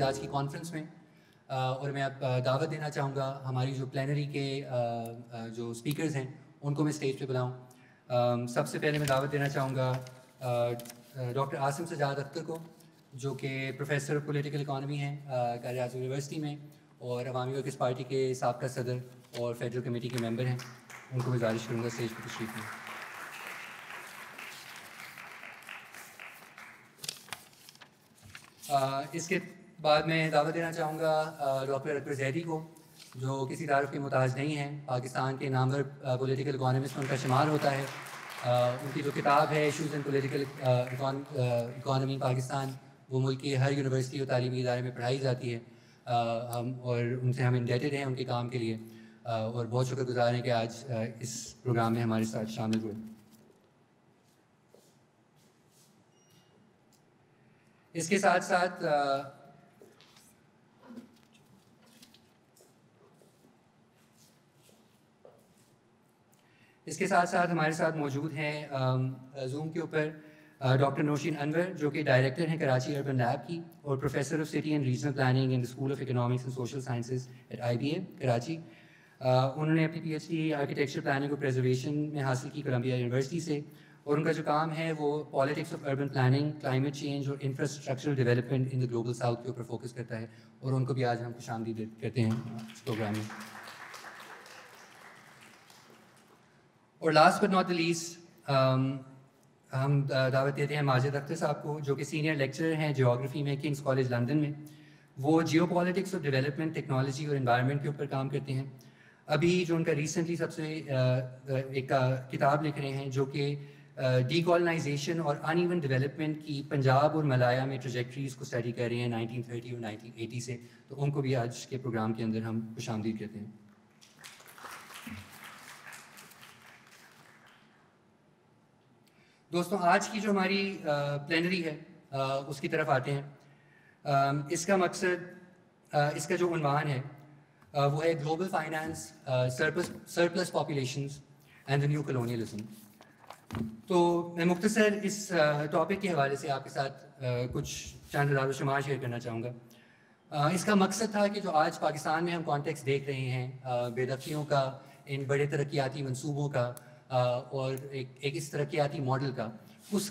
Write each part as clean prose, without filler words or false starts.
آج کی کانفرنس میں، اور میں اب دعوت دینا چاہوں گا ہماری جو پلینری کے جو اسپیکرز ہیں ان کو میں اسٹیج پہ بلاؤں. سب سے پہلے میں دعوت دینا چاہوں گا ڈاکٹر عاصم سجاد اختر کو، جو کہ پروفیسر آف پولیٹیکل اکانومی ہیں قائد اعظم یونیورسٹی میں اور عوامی ورکرز پارٹی کے سابقہ صدر اور فیڈرل کمیٹی کے ممبر ہیں. ان کو گزارش کروں گا اسٹیج پہ تشریف لیں. اس کے بعد میں دعوت دینا چاہوں گا ڈاکٹر اکبر زیدی کو، جو کسی تعارف کے محتاج نہیں ہیں، پاکستان کے نامور پولیٹیکل اکانومسٹ میں ان کا شمار ہوتا ہے. ان کی جو کتاب ہے issues in political economy Pakistan, وہ ملک کی ہر یونیورسٹی اور تعلیمی ادارے میں پڑھائی جاتی ہے. اور ان سے ہم انڈیٹڈ ہیں ان کے کام کے لیے، اور بہت شکر گزار ہیں کہ آج اس پروگرام میں ہمارے ساتھ شامل ہوئے. اس کے ساتھ ساتھ ہمارے ساتھ موجود ہیں زوم کے اوپر ڈاکٹر نوشین انور، جو کہ ڈائریکٹر ہیں کراچی اربن لیب کی اور professor of city and regional planning in school of economics and social sciences at IBA Karachi. انہوں نے اپنی PhD آرکیٹیکچر پلاننگ اور پریزرویشن میں حاصل کی کولمبیا یونیورسٹی سے، اور ان کا جو کام ہے وہ politics of urban planning, climate change اور infrastructural development in the global south کے اوپر فوکس کرتا ہے، اور ان کو بھی آج ہم خوش آمدید کہتے ہیں اس پروگرام میں. اور last but not the least ہم دعوت دیتے ہیں ماجد اختر صاحب کو، جو کہ سینئر لیکچرر ہیں جیوگرافی میں کنگس کالج لندن میں. وہ geopolitics of development, technology اور انوائرمنٹ کے اوپر کام کرتے ہیں. ابھی جو ان کا ریسنٹلی سب سے ایک کتاب لکھ رہے ہیں جو کہ ڈی کالونائزیشن اور ان ایون ڈیولپمنٹ کی پنجاب اور ملایا میں ٹریجیکٹریز کو اسٹڈی کر رہے ہیں 1930 اور 1980 سے. تو ان کو بھی آج کے پروگرام کے اندر ہم خوش آمدید کہتے ہیں. دوستوں، آج کی جو ہماری پلینری ہے اس کی طرف آتے ہیں. اس کا مقصد، اس کا جو عنوان ہے وہ ہے global finance, surplus populations and the neo colonialism. تو میں مختصر اس ٹاپک کے حوالے سے آپ کے ساتھ کچھ چند اعداد و شمار شیئر کرنا چاہوں گا. اس کا مقصد تھا کہ جو آج پاکستان میں ہم کانٹیکس دیکھ رہے ہیں بے دخلیوں کا، ان بڑے ترقیاتی منصوبوں کا اور ایک اس ترقیاتی ماڈل کا، اس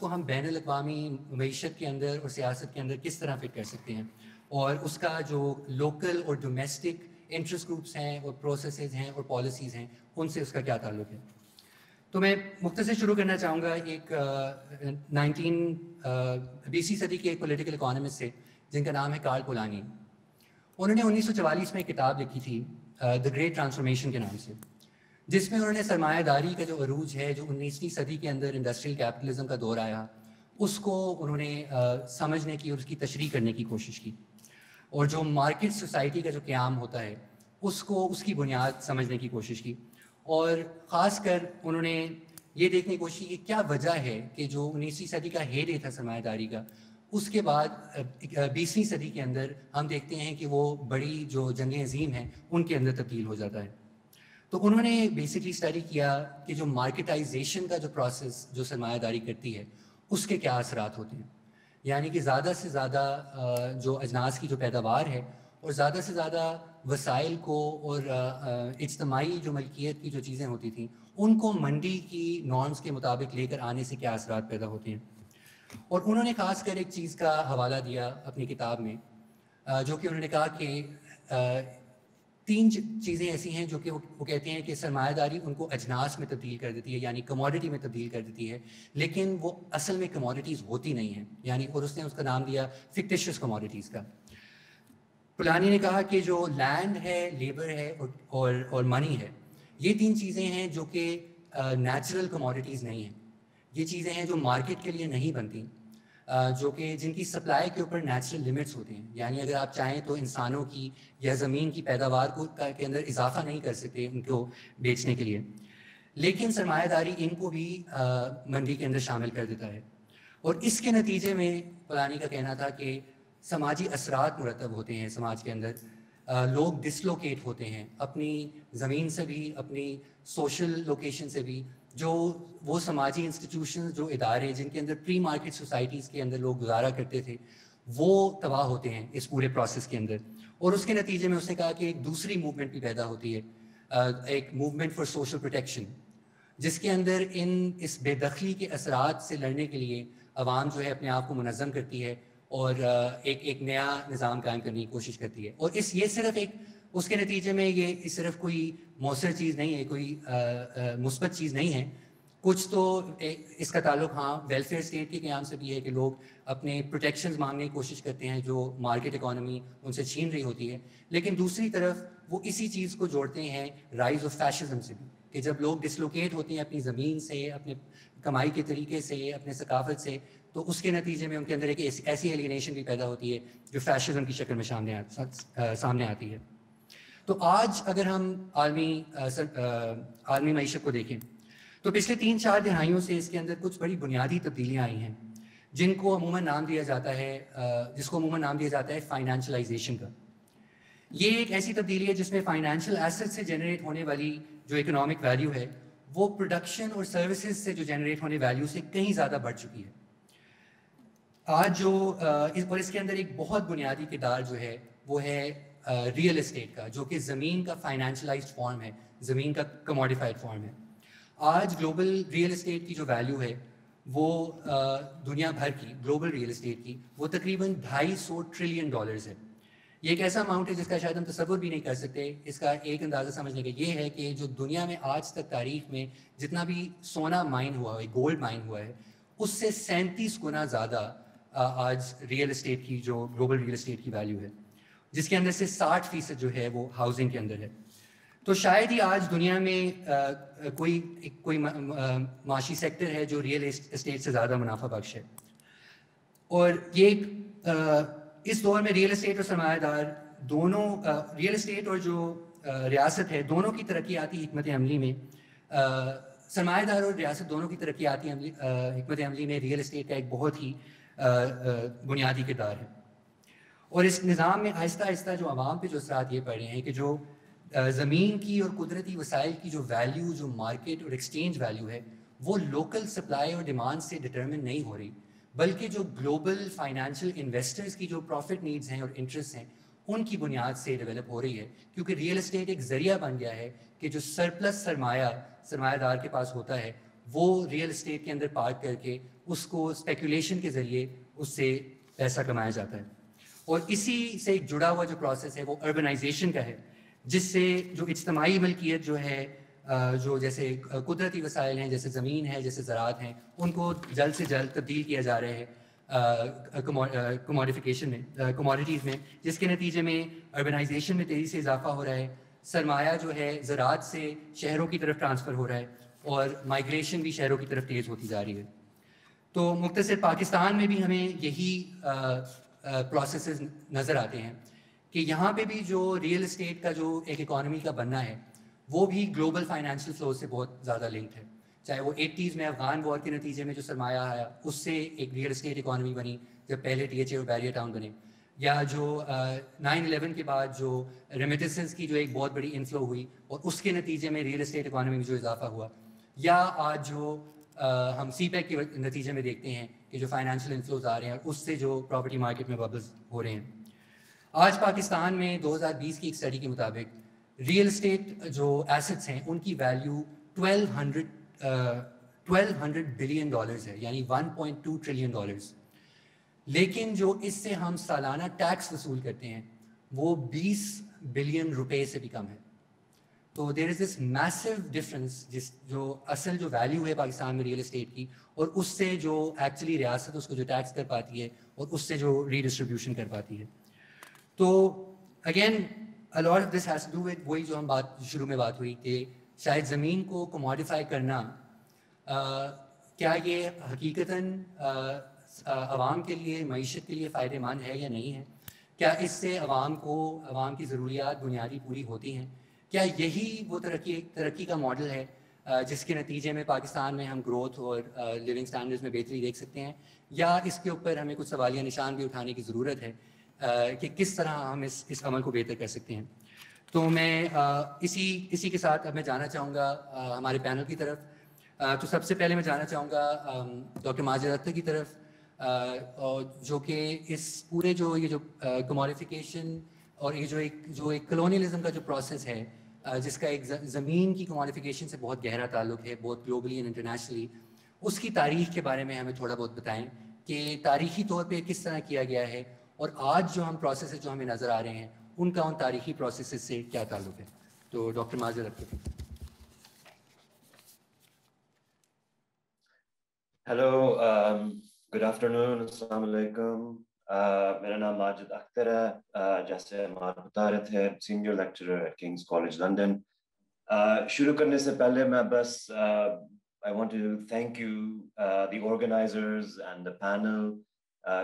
کو ہم بین الاقوامی معیشت کے اندر اور سیاست کے اندر کس طرح فٹ کر سکتے ہیں، اور اس کا جو لوکل اور ڈومیسٹک انٹرسٹ گروپس ہیں اور پروسیسز ہیں اور پالیسیز ہیں، ان سے اس کا کیا تعلق ہے. تو میں مختصر شروع کرنا چاہوں گا ایک 20ویں صدی کے ایک پولیٹیکل اکانومسٹ سے جن کا نام ہے کارل پولانی. انہوں نے 1944 میں ایک کتاب لکھی تھی دا گریٹ ٹرانسفارمیشن کے نام سے، جس میں انہوں نے سرمایہ داری کا جو عروج ہے، جو 19ویں صدی کے اندر انڈسٹریل کیپٹلزم کا دور آیا، اس کو انہوں نے سمجھنے کی اور اس کی تشریح کرنے کی کوشش کی، اور جو مارکیٹ سوسائٹی کا جو قیام ہوتا ہے اس کی بنیاد سمجھنے کی کوشش کی. اور خاص کر انہوں نے یہ دیکھنے کی کوشش کی کہ کیا وجہ ہے کہ جو 19ویں صدی کا ہیڈے تھا سرمایہ داری کا، اس کے بعد 20ویں صدی کے اندر ہم دیکھتے ہیں کہ وہ بڑی جو جنگیں عظیم ہیں ان کے اندر تبدیل ہو جاتا ہے. تو انہوں نے بیسکلی اسٹڈی کیا کہ جو مارکیٹائزیشن کا جو پروسیس جو سرمایہ داری کرتی ہے اس کے کیا اثرات ہوتے ہیں. یعنی کہ زیادہ سے زیادہ جو اجناس کی جو پیداوار ہے اور زیادہ سے زیادہ وسائل کو اور اجتماعی جو ملکیت کی جو چیزیں ہوتی تھیں ان کو منڈی کی نارمز کے مطابق لے کر آنے سے کیا اثرات پیدا ہوتے ہیں. اور انہوں نے خاص کر ایک چیز کا حوالہ دیا اپنی کتاب میں، جو کہ انہوں نے کہا کہ 3 چیزیں ایسی ہیں جو کہ وہ کہتے ہیں کہ سرمایہ داری ان کو اجناس میں تبدیل کر دیتی ہے، یعنی کموڈٹی میں تبدیل کر دیتی ہے، لیکن وہ اصل میں کموڈٹیز ہوتی نہیں ہیں. یعنی اور اس نے اس کا نام دیا فکٹیشیس کموڈٹیز کا. پولانی نے کہا کہ جو لینڈ ہے، لیبر ہے اور منی ہے، یہ 3 چیزیں ہیں جو کہ نیچرل کموڈٹیز نہیں ہیں. یہ چیزیں ہیں جو مارکیٹ کے لیے نہیں بنتی، جو کہ جن کی سپلائی کے اوپر نیچرل لمٹس ہوتے ہیں. یعنی اگر آپ چاہیں تو انسانوں کی یا زمین کی پیداوار کے اندر اضافہ نہیں کر سکتے ان کو بیچنے کے لیے، لیکن سرمایہ داری ان کو بھی منڈی کے اندر شامل کر دیتا ہے. اور اس کے نتیجے میں پولانی کا کہنا تھا کہ سماجی اثرات مرتب ہوتے ہیں سماج کے اندر. لوگ ڈسلوکیٹ ہوتے ہیں اپنی زمین سے بھی، اپنی سوشل لوکیشن سے بھی. جو وہ سماجی انسٹیٹیوشنز، جو ادارے جن کے اندر پری مارکیٹ سوسائٹیز کے اندر لوگ گزارا کرتے تھے، وہ تباہ ہوتے ہیں اس پورے پروسیس کے اندر. اور اس کے نتیجے میں اس نے کہا کہ ایک دوسری موومنٹ بھی پیدا ہوتی ہے, ایک موومنٹ فار سوشل پروٹیکشن, جس کے اندر اس بے دخلی کے اثرات سے لڑنے کے لیے عوام جو ہے اپنے آپ کو منظم کرتی ہے اور ایک نیا نظام قائم کرنے کی کوشش کرتی ہے. اور یہ صرف اس کے نتیجے میں یہ صرف کوئی مؤثر چیز نہیں ہے, کوئی مثبت چیز نہیں ہے. کچھ تو اس کا تعلق ویلفیئر اسٹیٹ کے قیام سے بھی ہے کہ لوگ اپنے پروٹیکشنز مانگنے کی کوشش کرتے ہیں جو مارکیٹ اکانومی ان سے چھین رہی ہوتی ہے. لیکن دوسری طرف وہ اسی چیز کو جوڑتے ہیں رائز آف فیشزم سے بھی, کہ جب لوگ ڈسلوکیٹ ہوتے ہیں اپنی زمین سے, اپنے کمائی کے طریقے سے, اپنے ثقافت سے, تو اس کے نتیجے میں ان کے اندر ایک ایسی ایلینیشن بھی پیدا ہوتی ہے جو فیشزم کی شکل میں سامنے آتی ہے. تو آج اگر ہم عالمی معیشت کو دیکھیں تو پچھلے 3-4 دہائیوں سے اس کے اندر کچھ بڑی بنیادی تبدیلیاں آئی ہیں جس کو عموماً نام دیا جاتا ہے فائنینشلائزیشن کا. یہ ایک ایسی تبدیلی ہے جس میں فائنینشیل ایسٹ سے جنریٹ ہونے والی جو اکنامک ویلیو ہے وہ پروڈکشن اور سروسز سے جو جنریٹ ہونے ویلیو سے کہیں زیادہ بڑھ چکی ہے. آج اور اس کے اندر ایک بہت بنیادی کردار جو ہے وہ ہے ریئل اسٹیٹ کا, جو کہ زمین کا فائنینشلائزڈ فارم ہے, زمین کا کموڈیفائڈ فارم ہے. آج گلوبل ریئل اسٹیٹ کی جو ویلیو ہے وہ دنیا بھر کی گلوبل ریئل اسٹیٹ کی وہ تقریباً $250 ٹریلین ہے. یہ ایک ایسا اماؤنٹ ہے جس کا شاید ہم تصور بھی نہیں کر سکتے. اس کا ایک اندازہ سمجھنے کا یہ ہے کہ جو دنیا میں آج تک تاریخ میں جتنا بھی سونا مائن ہوا ہے, گولڈ مائن ہوا ہے, اس سے 37 گنا زیادہ آج ریئل اسٹیٹ کی جو گلوبل ریئل اسٹیٹ کی ویلیو ہے, جس کے اندر سے 60% جو ہے وہ ہاؤسنگ کے اندر ہے. تو شاید ہی آج دنیا میں کوئی معاشی سیکٹر ہے جو ریئل اسٹیٹ سے زیادہ منافع بخش ہے. اور یہ اس دور میں ریئل اسٹیٹ اور سرمایہ دار دونوں, ریئل اسٹیٹ اور جو ریاست ہے دونوں کی ترقیاتی حکمت عملی میں, سرمایہ دار اور ریاست دونوں کی ترقیاتی حکمت عملی میں ریئل اسٹیٹ کا ایک بہت ہی بنیادی کردار ہے. اور اس نظام میں آہستہ آہستہ جو عوام پہ جو اثرات یہ پڑ رہے ہیں کہ جو زمین کی اور قدرتی وسائل کی جو ویلیو, جو مارکیٹ اور ایکسچینج ویلیو ہے, وہ لوکل سپلائی اور ڈیمانڈ سے ڈٹرمن نہیں ہو رہی, بلکہ جو گلوبل فائنینشیل انویسٹرز کی جو پروفٹ نیڈز ہیں اور انٹرسٹ ہیں ان کی بنیاد سے ڈیولپ ہو رہی ہے. کیونکہ ریئل اسٹیٹ ایک ذریعہ بن گیا ہے کہ جو سرپلس سرمایہ دار کے پاس ہوتا ہے وہ ریئل اسٹیٹ کے اندر پارک کر کے اس کو اسپیکولیشن کے ذریعے اس سے پیسہ کمایا جاتا ہے. اور اسی سے ایک جڑا ہوا جو پروسیس ہے وہ اربنائزیشن کا ہے, جس سے جو اجتماعی ملکیت جو ہے, جو جیسے قدرتی وسائل ہیں, جیسے زمین ہے, جیسے زراعت ہیں, ان کو جلد سے جلد تبدیل کیا جا رہا ہے کموڈیفیکیشن میں, کموڈیٹیز میں, جس کے نتیجے میں اربنائزیشن میں تیزی سے اضافہ ہو رہا ہے. سرمایہ جو ہے زراعت سے شہروں کی طرف ٹرانسفر ہو رہا ہے اور مائگریشن بھی شہروں کی طرف تیز ہوتی جا رہی ہے. تو مختصر پاکستان میں بھی ہمیں یہی پروسیسز نظر آتے ہیں کہ یہاں پہ بھی جو ریئل اسٹیٹ کا جو ایک اکانومی کا بننا ہے وہ بھی گلوبل فائنینشیل فلو سے بہت زیادہ لنکڈ ہے. چاہے وہ 80s میں افغان وار کے نتیجے میں جو سرمایہ آیا اس سے ایک ریئل اسٹیٹ اکانومی بنی جب پہلے THA اور بیریئر ٹاؤن بنے, یا جو 9/11 کے بعد جو ریمیٹنسز کی جو ایک بہت بڑی انفلو ہوئی اور اس کے نتیجے میں ریئل اسٹیٹ اکانومی میں جو اضافہ ہوا, یا آج جو ہم CPEC کے نتیجے میں دیکھتے ہیں کہ جو فائنینشیل انفلوز آ رہے ہیں اور اس سے جو پراپرٹی مارکیٹ میں ببلز ہو رہے ہیں. آج پاکستان میں 2020 کی ایک اسٹڈی کے مطابق ریئل اسٹیٹ جو ایسٹس ہیں ان کی ویلیو $1,200 بلین ہے, یعنی $1.2 ٹریلین. لیکن جو اس سے ہم سالانہ ٹیکس وصول کرتے ہیں وہ $20 بلین سے بھی کم ہے. تو دیر از دس میسو ڈفرینس, جو اصل جو ویلیو ہے پاکستان میں ریئل اسٹیٹ کی اور اس سے جو ایکچولی ریاست اس کو جو ٹیکس کر پاتی ہے اور اس سے جو ریڈسٹریبیوشن کر پاتی ہے. تو again a lot of this has to do with وہی جو ہم شروع میں بات ہوئی کہ شاید زمین کو کموڈیفائی کرنا کیا یہ حقیقتاً عوام کے لیے, معیشت کے لیے فائدہ مند ہے یا نہیں ہے. کیا اس سے عوام کی ضروریات بنیادی پوری ہوتی ہیں. کیا یہی وہ ترقی کا ماڈل ہے جس کے نتیجے میں پاکستان میں ہم گروتھ اور لیونگ سٹینڈرڈز میں بہتری دیکھ سکتے ہیں, یا اس کے اوپر ہمیں کچھ سوالیہ نشان بھی اٹھانے کی ضرورت ہے کہ کس طرح ہم اس عمل کو بہتر کر سکتے ہیں. تو میں اسی کے ساتھ اب میں جانا چاہوں گا ہمارے پینل کی طرف. تو سب سے پہلے میں جانا چاہوں گا ڈاکٹر ماجد اختر کی طرف. اور جو کہ اس پورے جو یہ جو کموڈیفیکیشن اور یہ جو ایک کلونیلزم کا جو پروسیس ہے جس کا ایک زمین کی کموڈیفیکیشن سے بہت گہرا تعلق ہے، بہت گلوبلی اینڈ انٹرنیشنلی، اس کی تاریخ کے بارے میں ہمیں تھوڑا بہت بتائیں کہ تاریخی طور پہ کس طرح کیا گیا ہے، اور آج جو ہم پروسیسز جو ہمیں نظر آ رہے ہیں ان کا ان تاریخی پروسیسز سے کیا تعلق ہے. تو ڈاکٹر ماجد رکھتے ہیں. ہیلو، گڈ آفٹرنون، السلام علیکم. میرا نام ماجد اختر ہے، جیسے ہمارے بتا رہے تھے senior lecturer at King's college London. شروع کرنے سے پہلے میں بس I want to thank you, the organizers and the panel.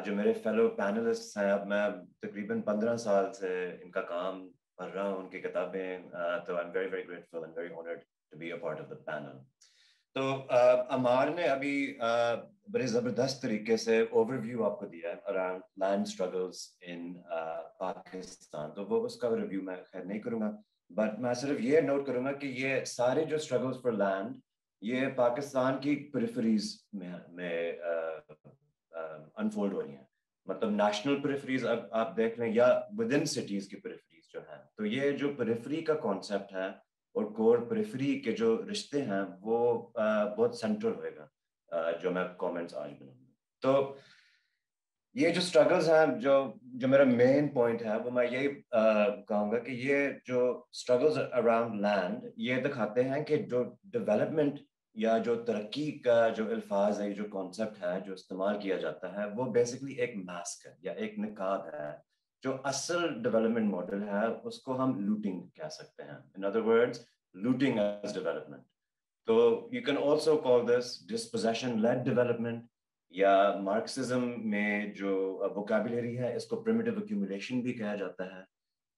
جو میرے فیلو پینلسٹ ہیں، اب میں تقریباً 15 سال سے ان کا کام پڑھ رہا ہوں، ان کی کتابیں، تو I'm very very grateful and very honored to be a part of the panel. تو عمار نے ابھی بڑے زبردست طریقے سے اوور ویو آپ کو دیا ہے اراؤنڈ لینڈ اسٹرگلس ان پاکستان، تو وہ اس کا ریویو میں خیر نہیں کروں گا، بٹ میں صرف یہ نوٹ کروں گا کہ یہ سارے جو اسٹرگلس فار لینڈ یہ پاکستان کی پریفریز میں انفولڈ ہو رہی ہیں. مطلب نیشنل پریفریز آپ دیکھ لیں یا ود ان سٹیز کی پریفریز جو ہیں، تو یہ جو پریفری کا کانسیپٹ ہے اور کور پریفری کے جو رشتے ہیں وہ بہت سینٹرل ہوئے گا جو میں کامنٹس آج بناؤں گا. تو یہ جو اسٹرگلز ہیں، جو میرا مین پوائنٹ ہے وہ میں یہی کہوں گا کہ یہ جو اسٹرگلز اراؤنڈ لینڈ یہ دکھاتے ہیں کہ جو ڈیولپمنٹ یا جو ترقی کا جو الفاظ ہے، جو کانسیپٹ ہے جو استعمال کیا جاتا ہے، وہ بیسکلی ایک ماسک ہے یا ایک نقاب ہے. جو اصل ڈیولپمنٹ ماڈل ہے اس کو ہم لوٹنگ کہہ سکتے ہیں. In other words looting as development. So you can also call this dispossession led development, یا مارکسزم میں جو ووکیبلری ہے اس کو primitive accumulation بھی کہا جاتا ہے.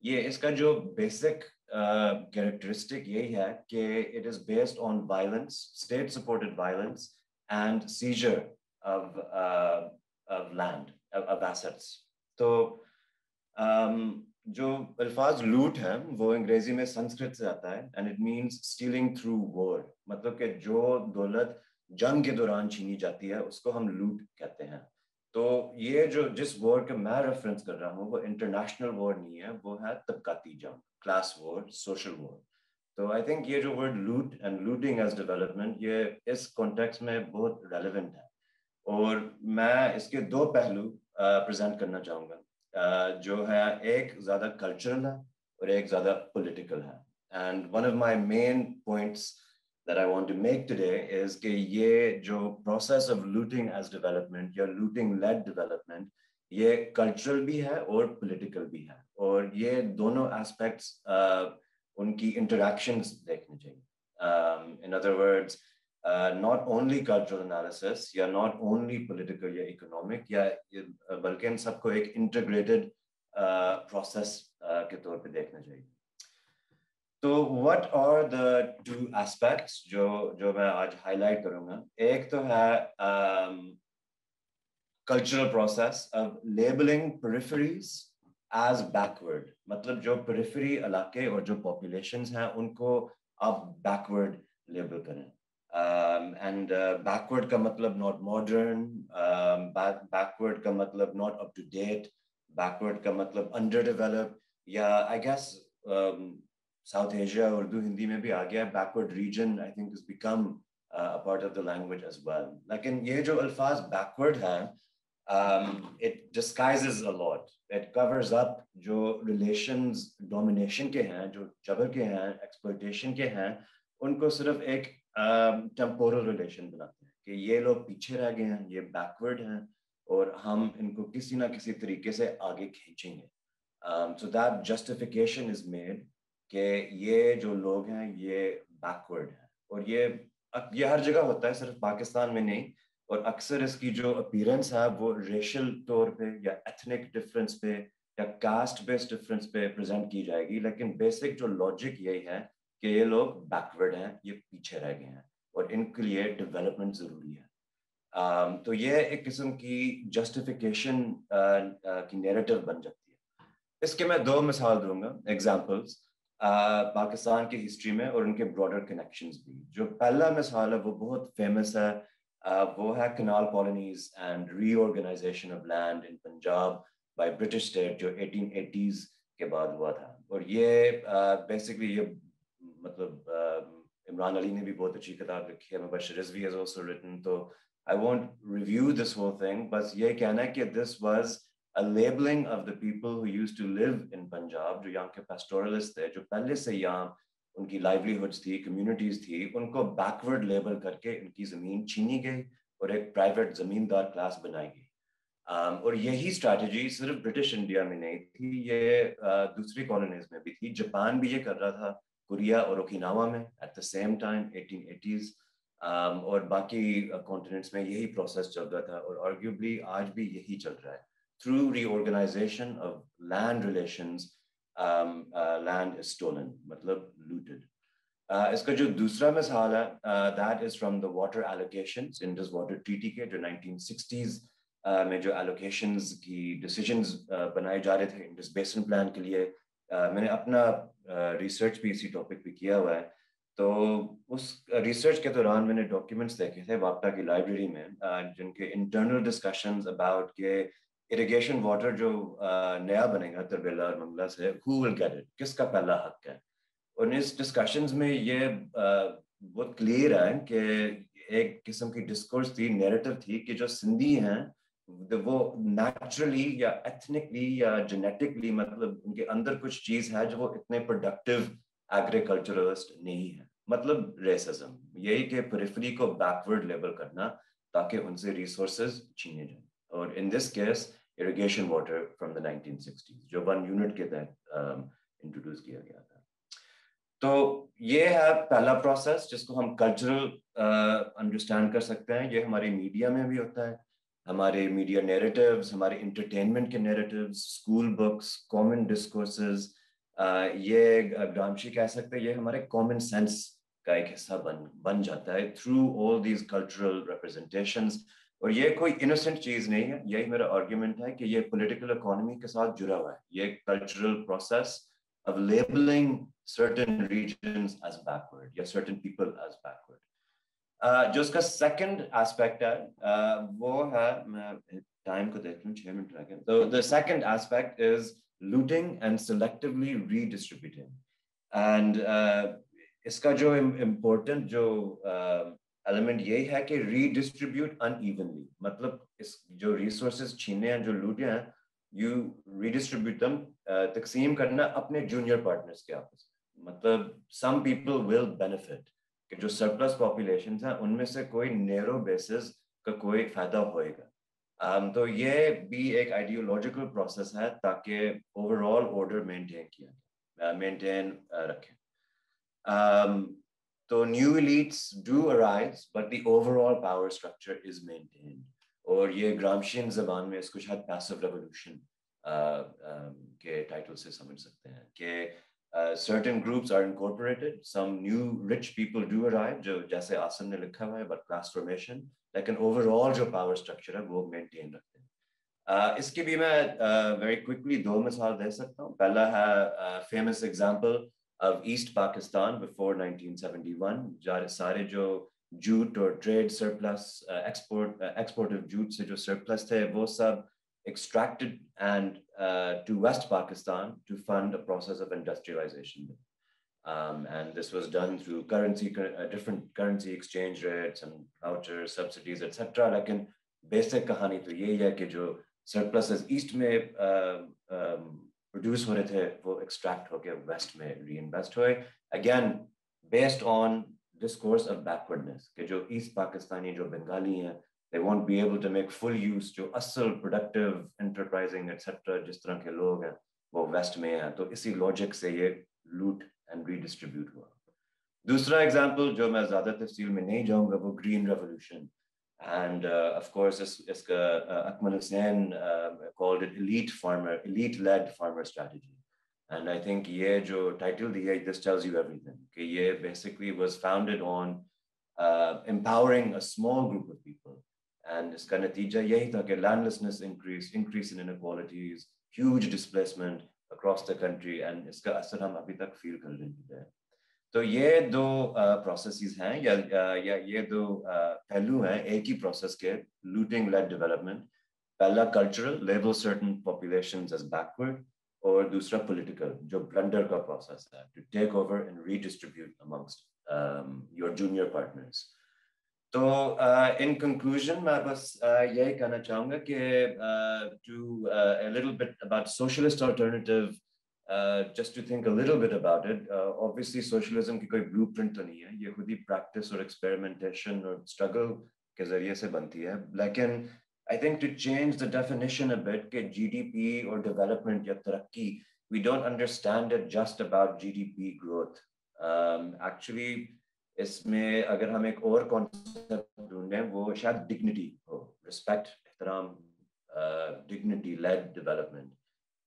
یہ اس کا جو بیسک کیریکٹرسٹک یہی ہے کہ it is based on violence, state supported violence and seizure of land, of assets. تو جو الفاظ لوٹ ہے وہ انگریزی میں سنسکرت سے آتا ہے and it means stealing through war. مطلب کہ جو دولت جنگ کے دوران چھینی جاتی ہے اس کو ہم لوٹ کہتے ہیں. تو یہ جو جس وار کا میں ریفرنس کر رہا ہوں وہ انٹرنیشنل وار نہیں ہے، وہ ہے طبقاتی جنگ، کلاس وار، سوشل وار. تو آئی تھنک یہ جو ورڈ لوٹ اینڈ لوٹنگ ایز ڈیولپمنٹ یہ اس کانٹیکسٹ میں بہت ریلیونٹ ہے، اور میں اس کے دو پہلو پریزنٹ کرنا چاہوں گا جو ہے ایک زیادہ کلچرل ہے اور ایک زیادہ پولیٹیکل ہے. And one of my main points that I want to make today is کہ یہ جو process of looting as development یا looting led development یہ cultural بھی ہے اور political بھی ہے، اور یہ دونوں aspects ان کی interactions دیکھنے چاہیے. In other words, not only cultural analysis یا not only political یا economic یا بلکہ ان سب کو ایک integrated process کے طور پہ دیکھنا چاہیے. تو what are the two aspects جو میں آج ہائی لائٹ کروں گا؟ ایک تو ہے cultural process of labeling peripheries as backward. مطلب جو periphery علاقے اور جو populations ہیں ان کو آپ backward label کریں. And backward کا مطلب not modern, backward کا مطلب not up to date, backward کا مطلب underdeveloped, یا I guess South Asia Urdu Hindi میں بھی آ گیا backward region I think has become a part of the language as well. لیکن یہ جو الفاظ backward ہے it disguises a lot. It covers up جو relations domination کے ہیں، جو جبر کے ہیں، exploitation کے ہیں، ان کو صرف ایک temporal relation بناتے ہیں کہ یہ لوگ پیچھے رہ گئے ہیں، یہ backward ہیں اور ہم ان کو کسی نہ کسی طریقے سے آگے کھینچیں گے. So that justification is made کہ یہ جو لوگ ہیں یہ بیکورڈ ہیں، اور یہ ہر جگہ ہوتا ہے، صرف پاکستان میں نہیں، اور اکثر اس کی جو اپیرنس ہے وہ ریشل طور پہ یا ایتھنک ڈفرینس پہ یا کاسٹ بیسڈ ڈفرینس پہ پریزنٹ کی جائے گی، لیکن بیسک جو لاجک یہی ہے کہ یہ لوگ بیکورڈ ہیں، یہ پیچھے رہ گئے ہیں اور ان کے لیے ڈیولپمنٹ ضروری ہے. تو یہ ایک قسم کی جسٹیفیکیشن کی نیریٹو بن جاتی ہے. اس کے میں دو مثال دوں گا، ایگزامپلس پاکستان کی ہسٹری میں اور ان کے براڈر کنیکشنز بھی. جو پہلا مثال ہے وہ بہت فیمس ہے وہ ہے canal colonies and reorganization of land in Punjab by British state جو 1880s کے بعد ہوا تھا. اور یہ بیسکلی یہ مطلب عمران علی نے بھی بہت اچھی کتاب لکھی ہے, مبشر رضوی has also written, تو I won't review this whole thing, بس یہ کہنا ہے کہ this was a labeling of the people who used to live in Punjab, جو یہاں کے pastoralists تھے, جو پہلے سے یہاں ان کی لائیولیہڈز تھی, کمیونٹیز تھی, ان کو بیکورڈ لیبل کر کے ان کی زمین چھینی گئی اور ایک پرائیویٹ زمیندار کلاس بنائی گئی. اور یہی اسٹریٹجی صرف برٹش انڈیا میں نہیں تھی, یہ دوسری کالونیز میں بھی تھی. جاپان بھی یہ کر رہا تھا, کوریا اور اوکیناوا میں at the same time 1880s, اور باقی کانٹیننٹس میں یہی پروسیس چل رہا تھا, اور آرگیوبلی آج بھی یہی چل رہا ہے. Through reorganisation of land relations land is stolen, مطلب looted. اس کا جو دوسرا مثال ہے that is from the water allocations, Indus Water Treaty کے جو 1960s میں جو allocations کی decisions بنائے جا رہے تھے Indus Basin Plan کے لیے. میں نے اپنا ریسرچ بھی اسی ٹاپک پہ کیا ہوا ہے, تو اس ریسرچ کے دوران میں نے ڈاکیومنٹس دیکھے تھے واپٹا کی لائبریری میں, جن کے انٹرنل ڈسکشنز اباؤٹ کہ اریگیشن واٹر جو نیا بنے گا تربیلا اور منگلہ سے, who will get it, کس کا پہلا حق ہے. اور اس ڈسکشنز میں یہ بہت کلیئر ہے کہ ایک قسم کی ڈسکورس تھی, نیریٹو تھی, کہ جو سندھی ہیں وہ نیچرلی یا ایتھنکلی یا جینیٹکلی مطلب ان کے اندر کچھ چیز ہے جو وہ اتنے پروڈکٹیو ایگریکلچرلسٹ نہیں ہے, مطلب ریسزم, یہی کہ پریفری کو بیکورڈ لیبل کرنا تاکہ ان سے ریسورسز چھینے جائیں. اور in this case irrigation water from the 1960s جو 1 unit کے تحت انٹروڈیوس کیا گیا تھا. تو یہ ہے پہلا پروسیس جس کو ہم کلچرل انڈرسٹینڈ کر سکتے ہیں. یہ ہماری میڈیا میں بھی ہوتا ہے, ہمارے میڈیا نیریٹیوز, ہمارے انٹرٹینمنٹ کے narratives, school books, common discourses, یہ گرامشی کہہ سکتے ہیں یہ ہمارے کامن سینس کا ایک حصہ بن جاتا ہے through all these cultural representations. اور یہ کوئی انوسنٹ چیز نہیں ہے, یہی میرا آرگیومنٹ ہے کہ یہ پولیٹیکل اکانومی کے ساتھ جڑا ہوا ہے, یہ cultural process of labeling certain regions as backward یا certain people as backward. جو اس کا سیکنڈ ایسپیکٹ ہے وہ ہے, میں ٹائم کو دیکھ لوں 6 منٹ رہ گئے, تو the second aspect is looting and selectively redistributing. and اس کا جو امپورٹنٹ جو ایلیمنٹ یہی ہے کہ ریڈسٹریبیوٹ ان ایونلی, مطلب اس جو ریسورسز چھینے ہیں, جو لوٹے ہیں, یو ریڈسٹریبیوٹ دم, تقسیم کرنا اپنے جونیئر پارٹنرز کے آپس میں. مطلب سم پیپل ول بینیفٹ, کہ جو سرپلس پاپولیشنز ہیں ان میں سے کوئی نیرو بیسز کا کوئی فائدہ ہوئے گا. تو یہ بھی ایک آئیڈیولوجیکل پروسیس ہے تاکہ اوور آل آرڈر مینٹین رکھیں. تو new elites do arise but the over all power structure is maintained. اور یہ گرامشین زبان میں اس کو شاید پیسو ریولیوشن کے ٹائٹل سے سمجھ سکتے ہیں کہ certain groups are incorporated, some new rich people do arrive, جو جیسے آسن نے لکھا ہوا ہے, but class formation, لیکن overall جو power structure ہے وہ maintain رکھتے ہیں. اس کی بھی میں very quickly 2 مثال دے سکتا ہوں. پہلا ہے famous example of East Pakistan before 1971, سارے جو جوٹ اور trade surplus, export of jute سے جو سرپلس تھے وہ سب extracted and to West Pakistan to fund a process of industrialization. And this was done through different currency exchange rates and vouchers, subsidies, etc. لیکن basic کہانی تو یہی ہے کہ جو surpluses ایسٹ میں پروڈیوس ہو رہے تھے وہ ایکسٹریکٹ ہو کے ویسٹ میں ری انویسٹ ہوئے, again based on discourse of backwardness, کہ جو ایسٹ پاکستانی جو بنگالی ہیں they won't be able to make full use جو اصل productive, enterprising, etc. جس طرح کے لوگ ہیں وہ ویسٹ میں ہیں. تو اسی لاجک سے یہ لوٹ اینڈ ریڈسٹریبیوٹ ہوا. دوسرا ایگزامپل جو میں زیادہ تفصیل میں نہیں جاؤں گا وہ green revolution, and of course اس کا اکمل حسین called it elite led farmer strategy. And I think یہ جو ٹائٹل دی ہے, this tells you everything, کہ یہ basically was founded on empowering a small group of people. And اس کا نتیجہ یہی تھا کہ landlessness increase in inequalities, huge displacement across the country, and اس کا اثر ہم ابھی تک فیل کر رہے ہیں. تو یہ دو پروسیسز ہیں یا یہ دو پہلو ہیں ایک ہی پروسیس کے لوٹنگ لیڈ ڈیولپمنٹ. پہلا cultural label certain populations as backward, اور دوسرا پولیٹیکل جو بلنڈر کا پروسیس ہے to take over and redistribute amongst your junior partners. تو ان کنکلوژن میں بس یہی کہنا چاہوں گا کہ to a little bit about socialist alternative, just to think a little bit about it. Obviously socialism کی کوئی بلو پرنٹ تو نہیں ہے, یہ خود ہی پریکٹس اور ایکسپیریمنٹیشن اور اسٹرگل کے ذریعے سے بنتی ہے. لیکن I think to change the definition a bit کہ GDP or development یا ترقی, we don't understand it just about GDP growth. Actually اس میں اگر ہم ایک اور کانسیپٹ ڈھونڈیں وہ شاید ڈگنیٹی ہو, رسپیکٹ, احترام, ڈگنیٹی لیڈ ڈیولپمنٹ.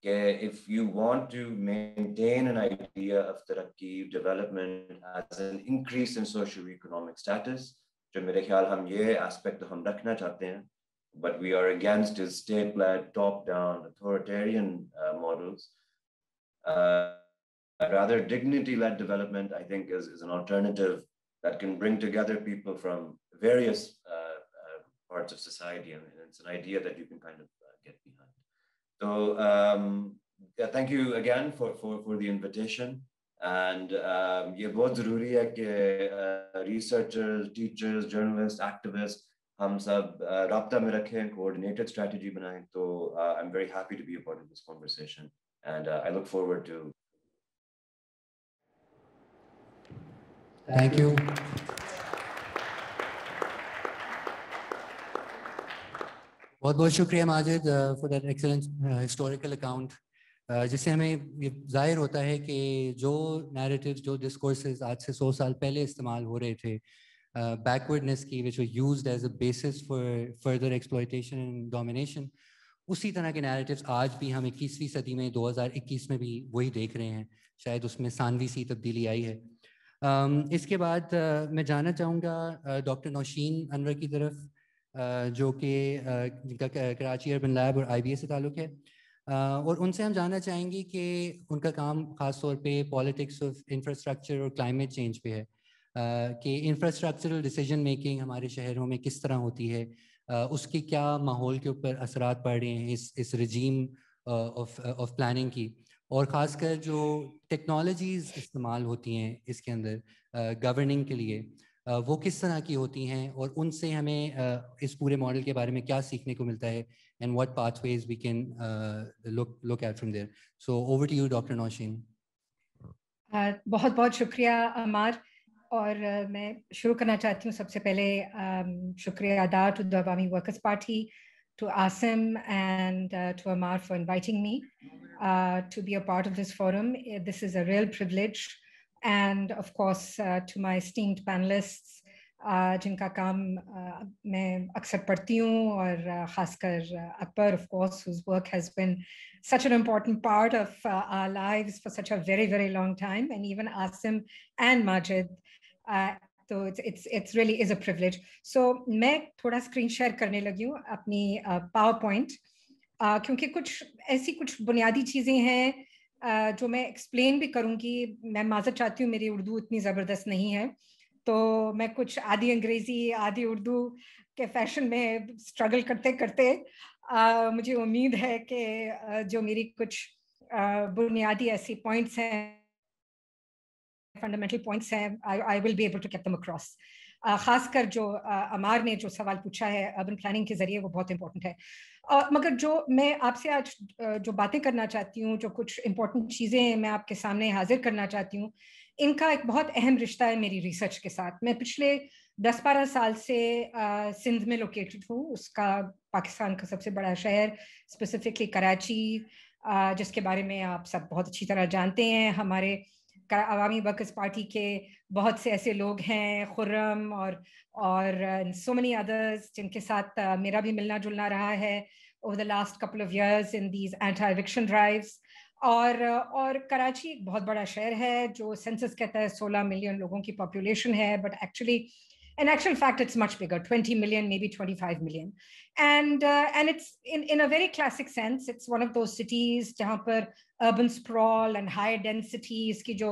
کہ if you want to maintain an idea of ترقی, development as an increase in socio-economic status, جو میرے خیال ہم یہ ایسپیکٹ ہم رکھنا چاہتے ہیں, but we are against his state-led, top-down, authoritarian models. Rather, dignity-led development, I think, is an alternative that can bring together people from various parts of society, and it's an idea that you can kind of get behind. So, yeah, thank you again for the invitation. And یہ بہت ضروری ہے کہ researchers, teachers, journalists, activists ہم سب رابطہ میں رکھیں, coordinated strategy بنائیں. تو I'm very happy to be a part of this conversation, and I look forward to. Thank you. بہت بہت شکریہ Majid for that excellent historical account, جس سے ہمیں یہ ظاہر ہوتا ہے کہ جو narratives, جو discourses آج سے 100 سال پہلے استعمال ہو رہے تھے بیکورڈنیس کی, which were used as a basis for further exploitation and domination, اسی طرح کے narratives آج بھی ہم 21ویں صدی میں 2021 میں بھی وہی دیکھ رہے ہیں. شاید اس میں ثانوی سی تبدیلی آئی ہے. اس کے بعد میں جانا چاہوں گا ڈاکٹر نوشین انور کی طرف, جو کہ جن کا کراچی اربن لیب اور IBA سے تعلق ہے, اور ان سے ہم جاننا چاہیں گے کہ ان کا کام خاص طور پہ پالیٹکس آف انفراسٹرکچر اور کلائمیٹ چینج پہ ہے, کہ انفراسٹرکچرل ڈیسیجن میکنگ ہمارے شہروں میں کس طرح ہوتی ہے, اس کی کیا ماحول کے اوپر اثرات پڑ رہے ہیں اس رجیم آف پلاننگ کی, اور خاص کر جو ٹیکنالوجیز استعمال ہوتی ہیں اس کے اندر گورننگ کے لیے, وہ کس طرح کی ہوتی ہیں, اور ان سے ہمیں اس پورے ماڈل کے بارے میں کیا سیکھنے کو ملتا ہے, and what pathways we can look at from there. So over to you doctor Nausheen. بہت بہت شکریہ عمار, اور میں شروع کرنا چاہتی ہوں سب سے پہلے شکریہ ادا ٹو دی عوامی workers party, to Asim and to Amar for inviting me to be a part of this forum. This is a real privilege. And of course, to my esteemed panelists, jinka kaam main aksar padhti hu, aur khas kar Akbar, of course, whose work has been such an important part of our lives for such a very, very long time, and even Asim and Majid. تو it's really is a privilege. So میں تھوڑا screen share کرنے لگی ہوں اپنی power point, کیونکہ کچھ بنیادی چیزیں ہیں جو میں ایکسپلین بھی کروں گی. میں معذرت چاہتی ہوں, میری اردو اتنی زبردست نہیں ہے, تو میں کچھ آدھی انگریزی آدھی اردو کے فیشن میں اسٹرگل کرتے کرتے مجھے امید ہے کہ جو میری کچھ بنیادی ایسی پوائنٹس ہیں, fundamental points ہیں, I will be able to get them across. خاص کر جو عمار نے جو سوال پوچھا ہے اربن پلاننگ کے ذریعے, وہ بہت امپورٹنٹ ہے. مگر جو میں آپ سے آج جو باتیں کرنا چاہتی ہوں, جو کچھ امپورٹنٹ چیزیں میں آپ کے سامنے حاضر کرنا چاہتی ہوں, ان کا ایک بہت اہم رشتہ ہے میری ریسرچ کے ساتھ. میں پچھلے 10-12 سال سے سندھ میں لوکیٹڈ ہوں, اس کا پاکستان کا سب سے بڑا شہر, اسپیسیفکلی کراچی, جس کے بارے میں آپ سب بہت اچھی طرح جانتے ہیں. ہمارے عوامی ورکرز پارٹی کے بہت سے ایسے لوگ ہیں, خرم اور so many others, جن کے ساتھ میرا بھی ملنا جلنا رہا ہے over the last couple of years in these anti-eviction drives. اور کراچی ایک بہت بڑا شہر ہے جو سینسس کہتا ہے 16 ملین لوگوں کی پاپولیشن ہے, but actually in actual fact it's much bigger, 20 million, maybe 25 million. And it's in a very classic sense, it's one of those cities jahan par urban sprawl and high density, iski jo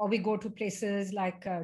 or we go to places like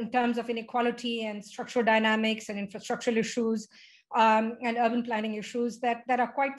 in terms of inequality and structural dynamics and infrastructural issues and urban planning issues that are quite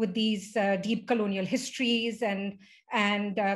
with these deep colonial histories and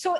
So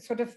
sort of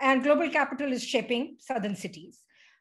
and global capital is shaping southern cities.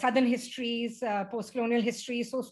southern histories, post-colonial histories, so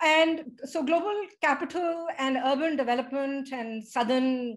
And so global capital and urban development and southern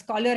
scholar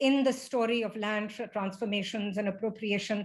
in the story of land transformations and appropriation,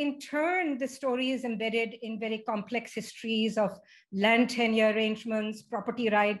in turn the story is embedded in very complex histories of land tenure arrangements, property right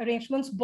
arrangements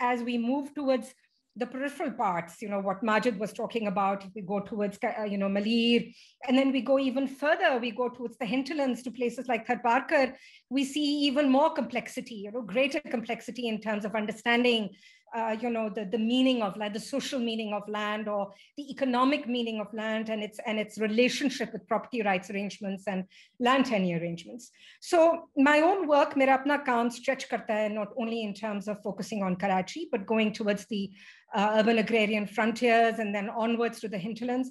as we move towards the peripheral parts, what Majid was talking about, we go towards, Malir, and then we go even further, we go towards the hinterlands to places like Tharparkar, we see even more complexity, greater complexity in terms of understanding, the meaning of land, the social meaning of land, or the economic meaning of land and its relationship with property rights arrangements and land tenure arrangements. So my own work, mera apna kaam stretch karta hai, not only in terms of focusing on Karachi, but going towards the urban agrarian frontiers and then onwards to the hinterlands.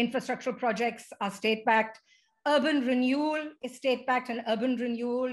infrastructural projects are state backed. Urban renewal is state backed, and urban renewal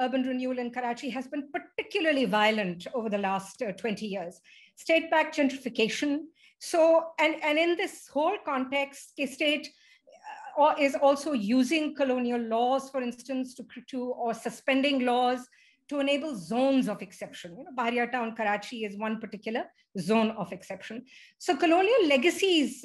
Urban renewal in Karachi has been particularly violent over the last 20 years. State backed gentrification. So and in this whole context, the state is also using colonial laws, for instance, to or suspending laws to enable zones of exception. You know, Bahria Town, Karachi is one particular zone of exception. So colonial legacies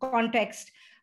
context,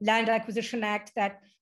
Land Acquisition Act, that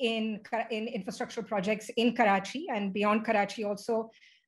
in infrastructure projects in Karachi and beyond Karachi also.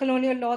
colonial law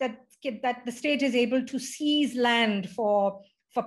that the state is able to seize land for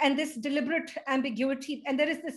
and this deliberate ambiguity, and there is this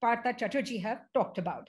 Partha Chatterjee have talked about.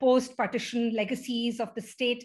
post-partition legacies of the state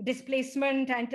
displacement and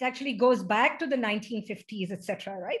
It actually goes back to the 1950s, etc. Right?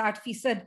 60%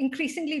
increasingly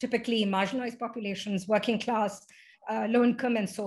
typically marginalized populations, working class, low income and so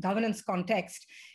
governance context,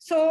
So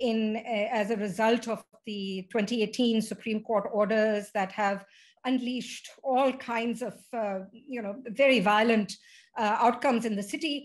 as a result of the 2018 Supreme Court orders that have unleashed all kinds of very violent outcomes in the city.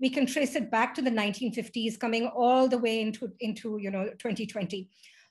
we can trace it back to the 1950s coming all the way into 2020.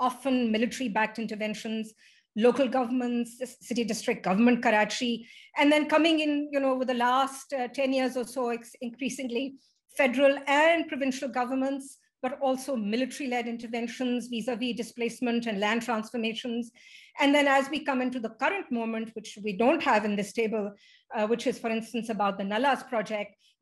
often military-backed interventions, local governments, city district government Karachi, and then coming in, over the last 10 years or so, increasingly federal and provincial governments, but also military-led interventions vis-a-vis displacement and land transformations. And then as we come into the current moment, which we don't have in this table, which is, for instance, about the Nalas project,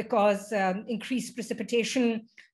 because increased precipitation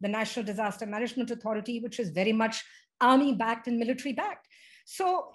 the National Disaster Management Authority, which is very much army backed and military backed. So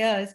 years,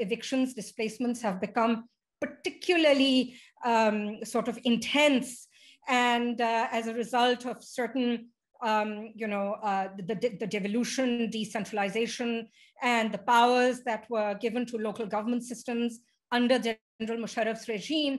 evictions, displacements have become particularly sort of intense, and as a result of certain, the devolution, decentralization, and the powers that were given to local government systems under General Musharraf's regime,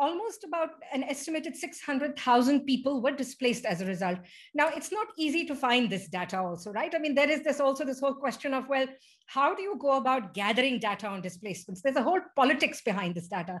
almost about an estimated 600,000 people were displaced as a result. Now, it's not easy to find this data also, right? I mean, there is this whole question of, well, how do you go about gathering data on displacements? There's a whole politics behind this data.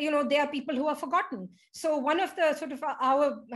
there are people who are forgotten. So one of the sort of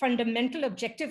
fundamental objective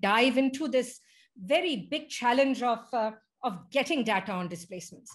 dive into this very big challenge of getting data on displacements.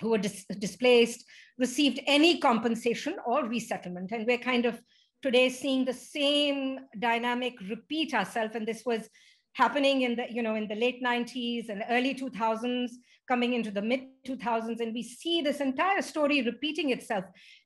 who were displaced received any compensation or resettlement. And we're kind of today seeing the same dynamic repeat ourselves, and this was happening in the in the late 90s and early 2000s, coming into the mid 2000s, and we see this entire story repeating itself.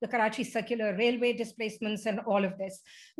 the Karachi circular railway displacements and all of this.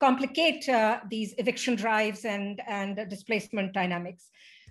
complicate these eviction drives and displacement dynamics.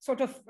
sort of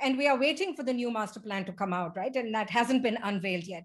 and we are waiting for the new master plan to come out, right? And that hasn't been unveiled yet.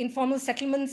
informal settlements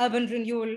urban renewal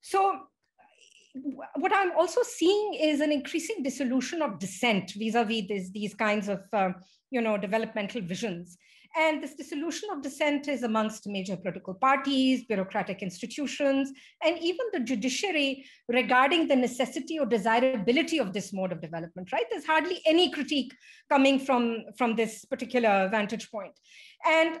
So what I'm also seeing is an increasing dissolution of dissent vis-a-vis these kinds of developmental visions. And this dissolution of dissent is amongst major political parties, bureaucratic institutions, and even the judiciary regarding the necessity or desirability of this mode of development, right? There's hardly any critique coming from this particular vantage point. And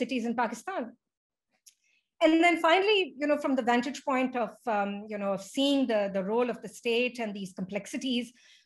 cities in Pakistan. And then finally, you know, from the vantage point of, you know, seeing the role of the state and these complexities,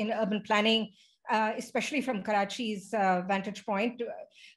in urban planning, especially from Karachi's vantage point,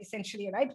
essentially, right,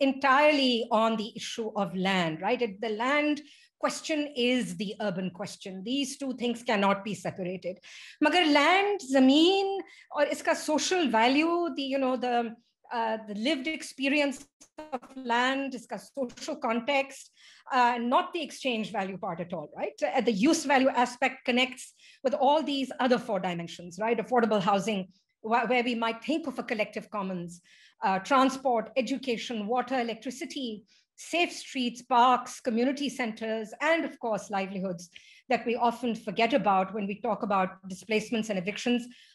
entirely on the issue of land, right? The land question is the urban question. These two things cannot be separated. Magar land, zameen, or iska social value, the, you know, the lived experience of land, iska social context, not the exchange value part at all, right? The use value aspect connects with all these other 4 dimensions, right? Affordable housing, where we might think of a collective commons, transport, education, water, electricity, safe streets, parks, community centers, and of course, livelihoods that we often forget about when we talk about displacements and evictions.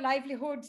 livelihoods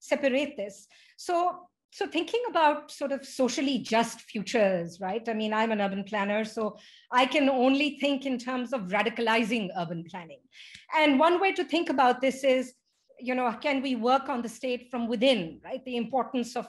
separate this. So thinking about sort of socially just futures, right? I mean, I'm an urban planner, so I can only think in terms of radicalizing urban planning. And one way to think about this is, you know, can we work on the state from within, right? The importance of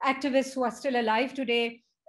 Activists who are still alive today,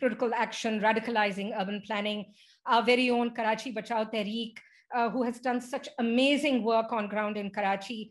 political action, radicalizing urban planning, our very own Karachi Bachao Tehreek, who has done such amazing work on ground in Karachi.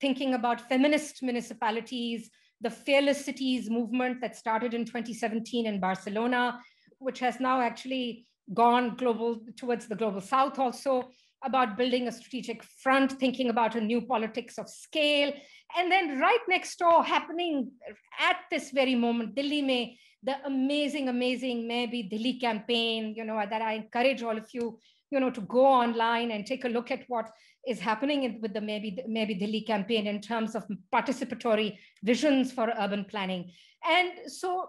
Thinking about feminist municipalities, the Fearless Cities movement that started in 2017 in Barcelona, which has now actually gone global towards the global south also, about building a strategic front, thinking about a new politics of scale. And then right next door, happening at this very moment, Delhi mein, the amazing maybe Delhi campaign, you know, that I encourage all of you, you know, to go online and take a look at what is happening with the maybe Delhi campaign in terms of participatory visions for urban planning. And so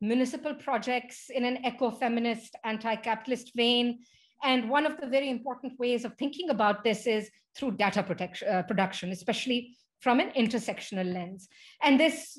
municipal projects in an eco-feminist, anti-capitalist vein, And one of the very important ways of thinking about this is through data production, especially from an intersectional lens. And this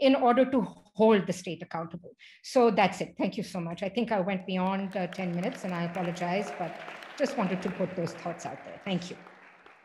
in order to hold the state accountable. So that's it. Thank you so much. I think I went beyond 10 minutes and I apologize, but just wanted to put those thoughts out there. Thank you.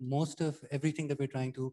most of everything that we're trying to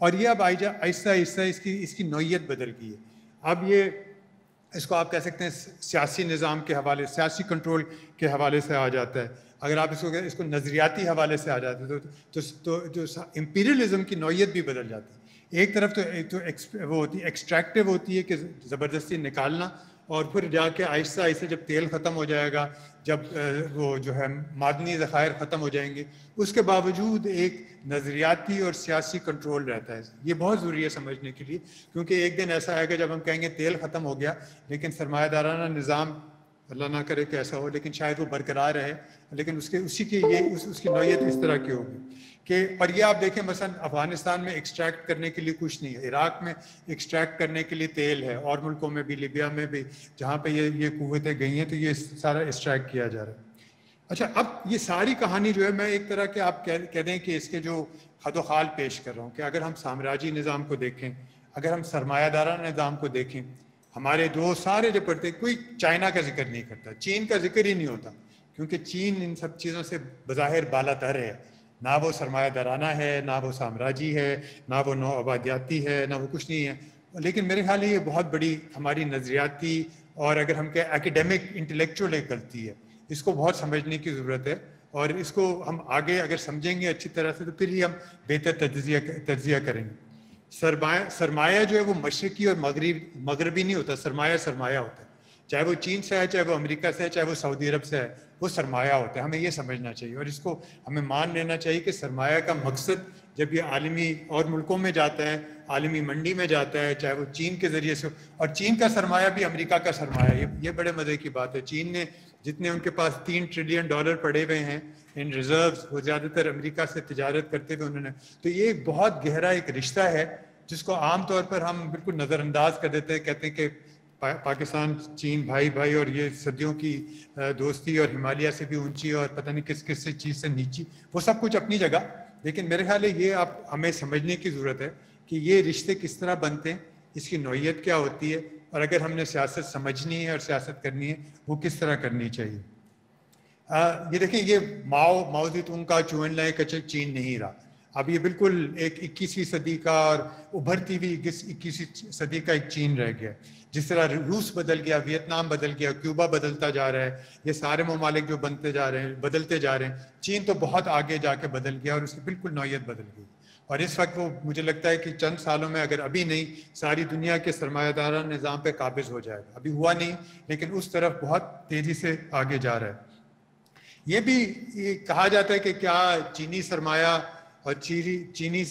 اور یہ اب آہستہ آہستہ اس کی نوعیت بدل گئی ہے. اب یہ اس کو آپ کہہ سکتے ہیں سیاسی نظام کے حوالے، سیاسی کنٹرول کے حوالے سے آ جاتا ہے. اگر آپ اس کو نظریاتی حوالے سے آ جاتے ہیں تو جو امپیریلزم کی نوعیت بھی بدل جاتی ہے. ایک طرف تو وہ ہوتی ہے ایکسٹریکٹیو ہوتی ہے کہ زبردستی نکالنا، اور پھر جا کے آہستہ آہستہ جب تیل ختم ہو جائے گا، جب وہ جو ہے معدنی ذخائر ختم ہو جائیں گے، اس کے باوجود ایک نظریاتی اور سیاسی کنٹرول رہتا ہے. یہ بہت ضروری ہے سمجھنے کے لیے، کیونکہ ایک دن ایسا آئے گا جب ہم کہیں گے تیل ختم ہو گیا، لیکن سرمایہ دارانہ نظام، اللہ نہ کرے کہ ایسا ہو، لیکن شاید وہ برقرار رہے، لیکن اس کی نوعیت اس طرح کی ہوگی کہ. اور یہ آپ دیکھیں مثلا افغانستان میں ایکسٹریکٹ کرنے کے لیے کچھ نہیں ہے، عراق میں ایکسٹریکٹ کرنے کے لیے تیل ہے، اور ملکوں میں بھی، لیبیا میں بھی، جہاں پہ یہ قوتیں گئی ہیں تو یہ سارا ایکسٹریکٹ کیا جا رہا ہے. اچھا، اب یہ ساری کہانی جو ہے، میں ایک طرح کے آپ کہہ دیں کہ اس کے جو خد و خال پیش کر رہا ہوں کہ اگر ہم سامراجی نظام کو دیکھیں، اگر ہم سرمایہ دارانہ نظام کو دیکھیں، ہمارے دوست سارے جو پڑھتے، کوئی چائنا کا ذکر نہیں کرتا، چین کا ذکر ہی نہیں ہوتا، کیونکہ چین ان سب چیزوں سے بظاہر بالا تر ہے. نہ وہ سرمایہ دارانہ ہے، نہ وہ سامراجی ہے، نہ وہ نو آبادیاتی ہے، نہ وہ کچھ نہیں ہے. لیکن میرے خیال یہ بہت بڑی ہماری نظریاتی اور اگر ہم کہیں ایکیڈیمک انٹلیکچوئل ایک غلطی ہے. اس کو بہت سمجھنے کی ضرورت ہے، اور اس کو ہم آگے اگر سمجھیں گے اچھی طرح سے تو پھر ہی ہم بہتر تجزیہ کریں گے. سرمایہ جو ہے وہ مشرقی اور مغربی نہیں ہوتا، سرمایہ ہوتا ہے. چاہے وہ چین سے ہے، چاہے وہ امریکہ سے ہے، چاہے وہ سعودی عرب سے ہے، وہ سرمایہ ہوتا ہے. ہمیں یہ سمجھنا چاہیے، اور اس کو ہمیں مان لینا چاہیے کہ سرمایہ کا مقصد جب یہ عالمی اور ملکوں میں جاتا ہے، عالمی منڈی میں جاتا ہے، چاہے وہ چین کے ذریعے سے، اور چین کا سرمایہ بھی امریکہ کا سرمایہ. یہ بڑے مزے کی بات ہے. چین نے جتنے ان کے پاس $3 ٹریلین پڑے ہوئے ہیں ان ریزروز، وہ زیادہ تر امریکہ سے تجارت کرتے ہوئے انہوں نے. تو یہ ایک بہت گہرا ایک رشتہ ہے جس کو عام طور پر ہم بالکل نظر انداز کر دیتے ہیں. کہتے ہیں کہ پاکستان چین بھائی اور یہ صدیوں کی دوستی اور ہمالیہ سے بھی اونچی اور پتہ نہیں کس چیز سے نیچی، وہ سب کچھ اپنی جگہ. لیکن میرے خیال ہے یہ آپ ہمیں سمجھنے کی ضرورت ہے کہ یہ رشتے کس طرح بنتے ہیں، اس کی نوعیت کیا ہوتی ہے، اور اگر ہم نے سیاست سمجھنی ہے اور سیاست کرنی ہے وہ کس طرح کرنی چاہیے. یہ دیکھیں، یہ ماؤ زیتونگ کا چوئن لائے کچھ چین نہیں رہا. اب یہ بالکل ایک 21ویں صدی کا اور ابھرتی ہوئی 21ویں صدی کا ایک چین رہ گیا. جس طرح روس بدل گیا، ویتنام بدل گیا، کیوبا بدلتا جا رہا ہے، یہ سارے ممالک جو بدلتے جا رہے ہیں، چین تو بہت آگے جا کے بدل گیا اور اس کی بالکل نوعیت بدل گئی. اور اس وقت وہ مجھے لگتا ہے کہ چند سالوں میں اگر ابھی نہیں، ساری دنیا کے سرمایہ دارانہ نظام پہ قابض ہو جائے گا. ابھی ہوا نہیں، لیکن اس طرف بہت تیزی سے آگے جا رہا ہے. یہ بھی کہا جاتا ہے کہ کیا چینی سرمایہ اور چینی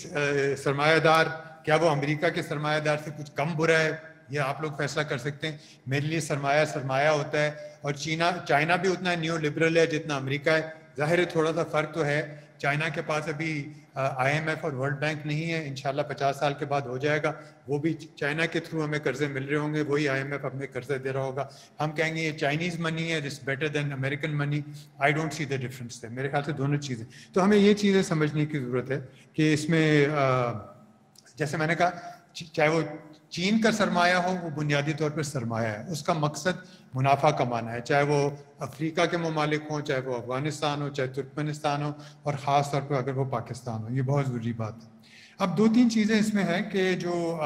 سرمایہ دار، کیا وہ امریکہ کے سرمایہ دار سے کچھ کم برا ہے؟ یہ آپ لوگ فیصلہ کر سکتے ہیں. میرے لیے سرمایہ ہوتا ہے، اور چائنا بھی اتنا نیو لبرل ہے جتنا امریکہ ہے. ظاہر ہے تھوڑا سا فرق تو ہے. چائنا کے پاس ابھی IMF اور ورلڈ بینک نہیں ہے، انشاءاللہ 50 سال کے بعد ہو جائے گا. وہ بھی چائنا کے تھرو ہمیں قرضے مل رہے ہوں گے، وہی IMF ہمیں قرضے دے رہا ہوگا. ہم کہیں گے یہ چائنیز منی ہے، this better than American money. I don't see the difference. میرے خیال سے دونوں چیزیں. تو ہمیں یہ چیزیں سمجھنے کی ضرورت ہے کہ اس میں جیسے میں نے کہا، چاہے وہ چین کا سرمایہ ہو، وہ بنیادی طور پر سرمایہ ہے، اس کا مقصد منافع کمانا ہے. چاہے وہ افریقہ کے ممالک ہوں، چاہے وہ افغانستان ہو، چاہے ترکمنستان ہو، اور خاص طور پر اگر وہ پاکستان ہو. یہ بہت ضروری بات ہے. اب 2-3 چیزیں اس میں ہیں کہ جو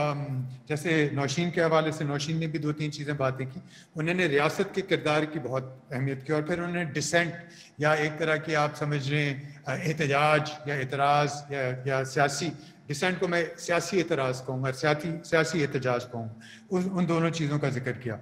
جیسے نوشین کے حوالے سے، نوشین نے بھی 2-3 چیزیں باتیں کی. انہوں نے ریاست کے کردار کی بہت اہمیت کی، اور پھر انہوں نے ڈسینٹ یا ایک طرح کی آپ سمجھ رہے ہیں احتجاج یا اعتراض یا سیاسی ڈسینٹ کو میں سیاسی اعتراض کہوں گا، سیاسی احتجاج کہوں گا، ان دونوں چیزوں کا ذکر کیا.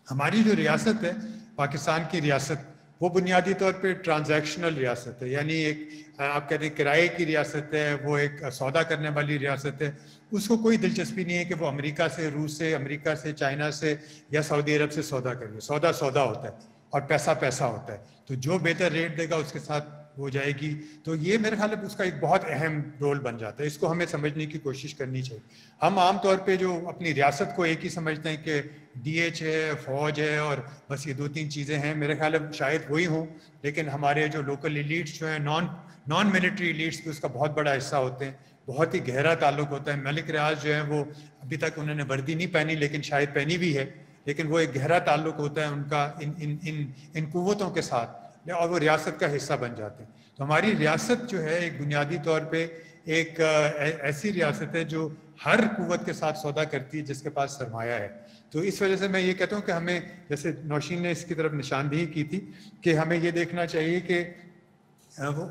ہماری جو ریاست ہے، پاکستان کی ریاست، وہ بنیادی طور پہ ٹرانزیکشنل ایک یعنی ایک آپ کہتے ہیں کرائے کی ریاست ہے. وہ ایک سودا کرنے والی ریاست ہے. اس کو کوئی دلچسپی نہیں ہے کہ وہ امریکہ سے، روس سے، امریکہ سے، چائنا سے یا سعودی عرب سے سودا کرے. سودا ہوتا ہے اور پیسہ ہوتا ہے. تو جو بہتر ریٹ دے گا اس کے ساتھ ہو جائے گی. تو یہ میرے خیال ہے اس کا ایک بہت اہم رول بن جاتا ہے. اس کو ہمیں سمجھنے کی کوشش کرنی چاہیے. ہم عام طور پہ جو اپنی ریاست کو ایک ہی سمجھتے ہیں کہ DH ہے، فوج ہے، اور بس یہ 2-3 چیزیں ہیں. میرے خیال ہے شاید وہی ہوں، لیکن ہمارے جو لوکل ایلیٹس جو ہیں، نان ملٹری ایلیٹس بھی اس کا بہت بڑا حصہ ہوتے ہیں. بہت ہی گہرا تعلق ہوتا ہے. ملک ریاض جو ہیں وہ ابھی تک انہوں نے وردی نہیں پہنی، لیکن شاید پہنی بھی ہے. لیکن وہ ایک گہرا تعلق ہوتا ہے ان کا ان قوتوں کے ساتھ، اور وہ ریاست کا حصہ بن جاتے ہیں. تو ہماری ریاست جو ہے ایک بنیادی طور پہ ایک ایسی ریاست ہے جو ہر قوت کے ساتھ سودا کرتی ہے جس کے پاس سرمایہ ہے. تو اس وجہ سے میں یہ کہتا ہوں کہ ہمیں, جیسے نوشین نے اس کی طرف نشاندہی کی تھی, کہ ہمیں یہ دیکھنا چاہیے کہ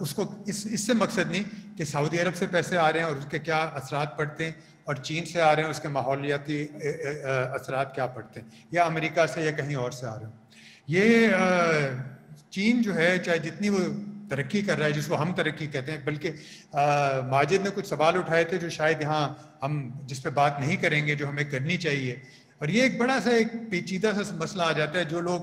اس کو اس سے مقصد نہیں کہ سعودی عرب سے پیسے آ رہے ہیں اور اس کے کیا اثرات پڑتے ہیں, اور چین سے آ رہے ہیں اس کے ماحولیاتی اثرات کیا پڑتے ہیں, یا امریکہ سے یا کہیں اور سے آ رہے ہیں. یہ چین جو ہے چاہے جتنی وہ ترقی کر رہا ہے, جس کو ہم ترقی کہتے ہیں, بلکہ ماجد نے کچھ سوال اٹھائے تھے جو شاید یہاں ہم جس پہ بات نہیں کریں گے, جو ہمیں کرنی چاہیے. اور یہ ایک بڑا سا ایک پیچیدہ سا مسئلہ آ جاتا ہے. جو لوگ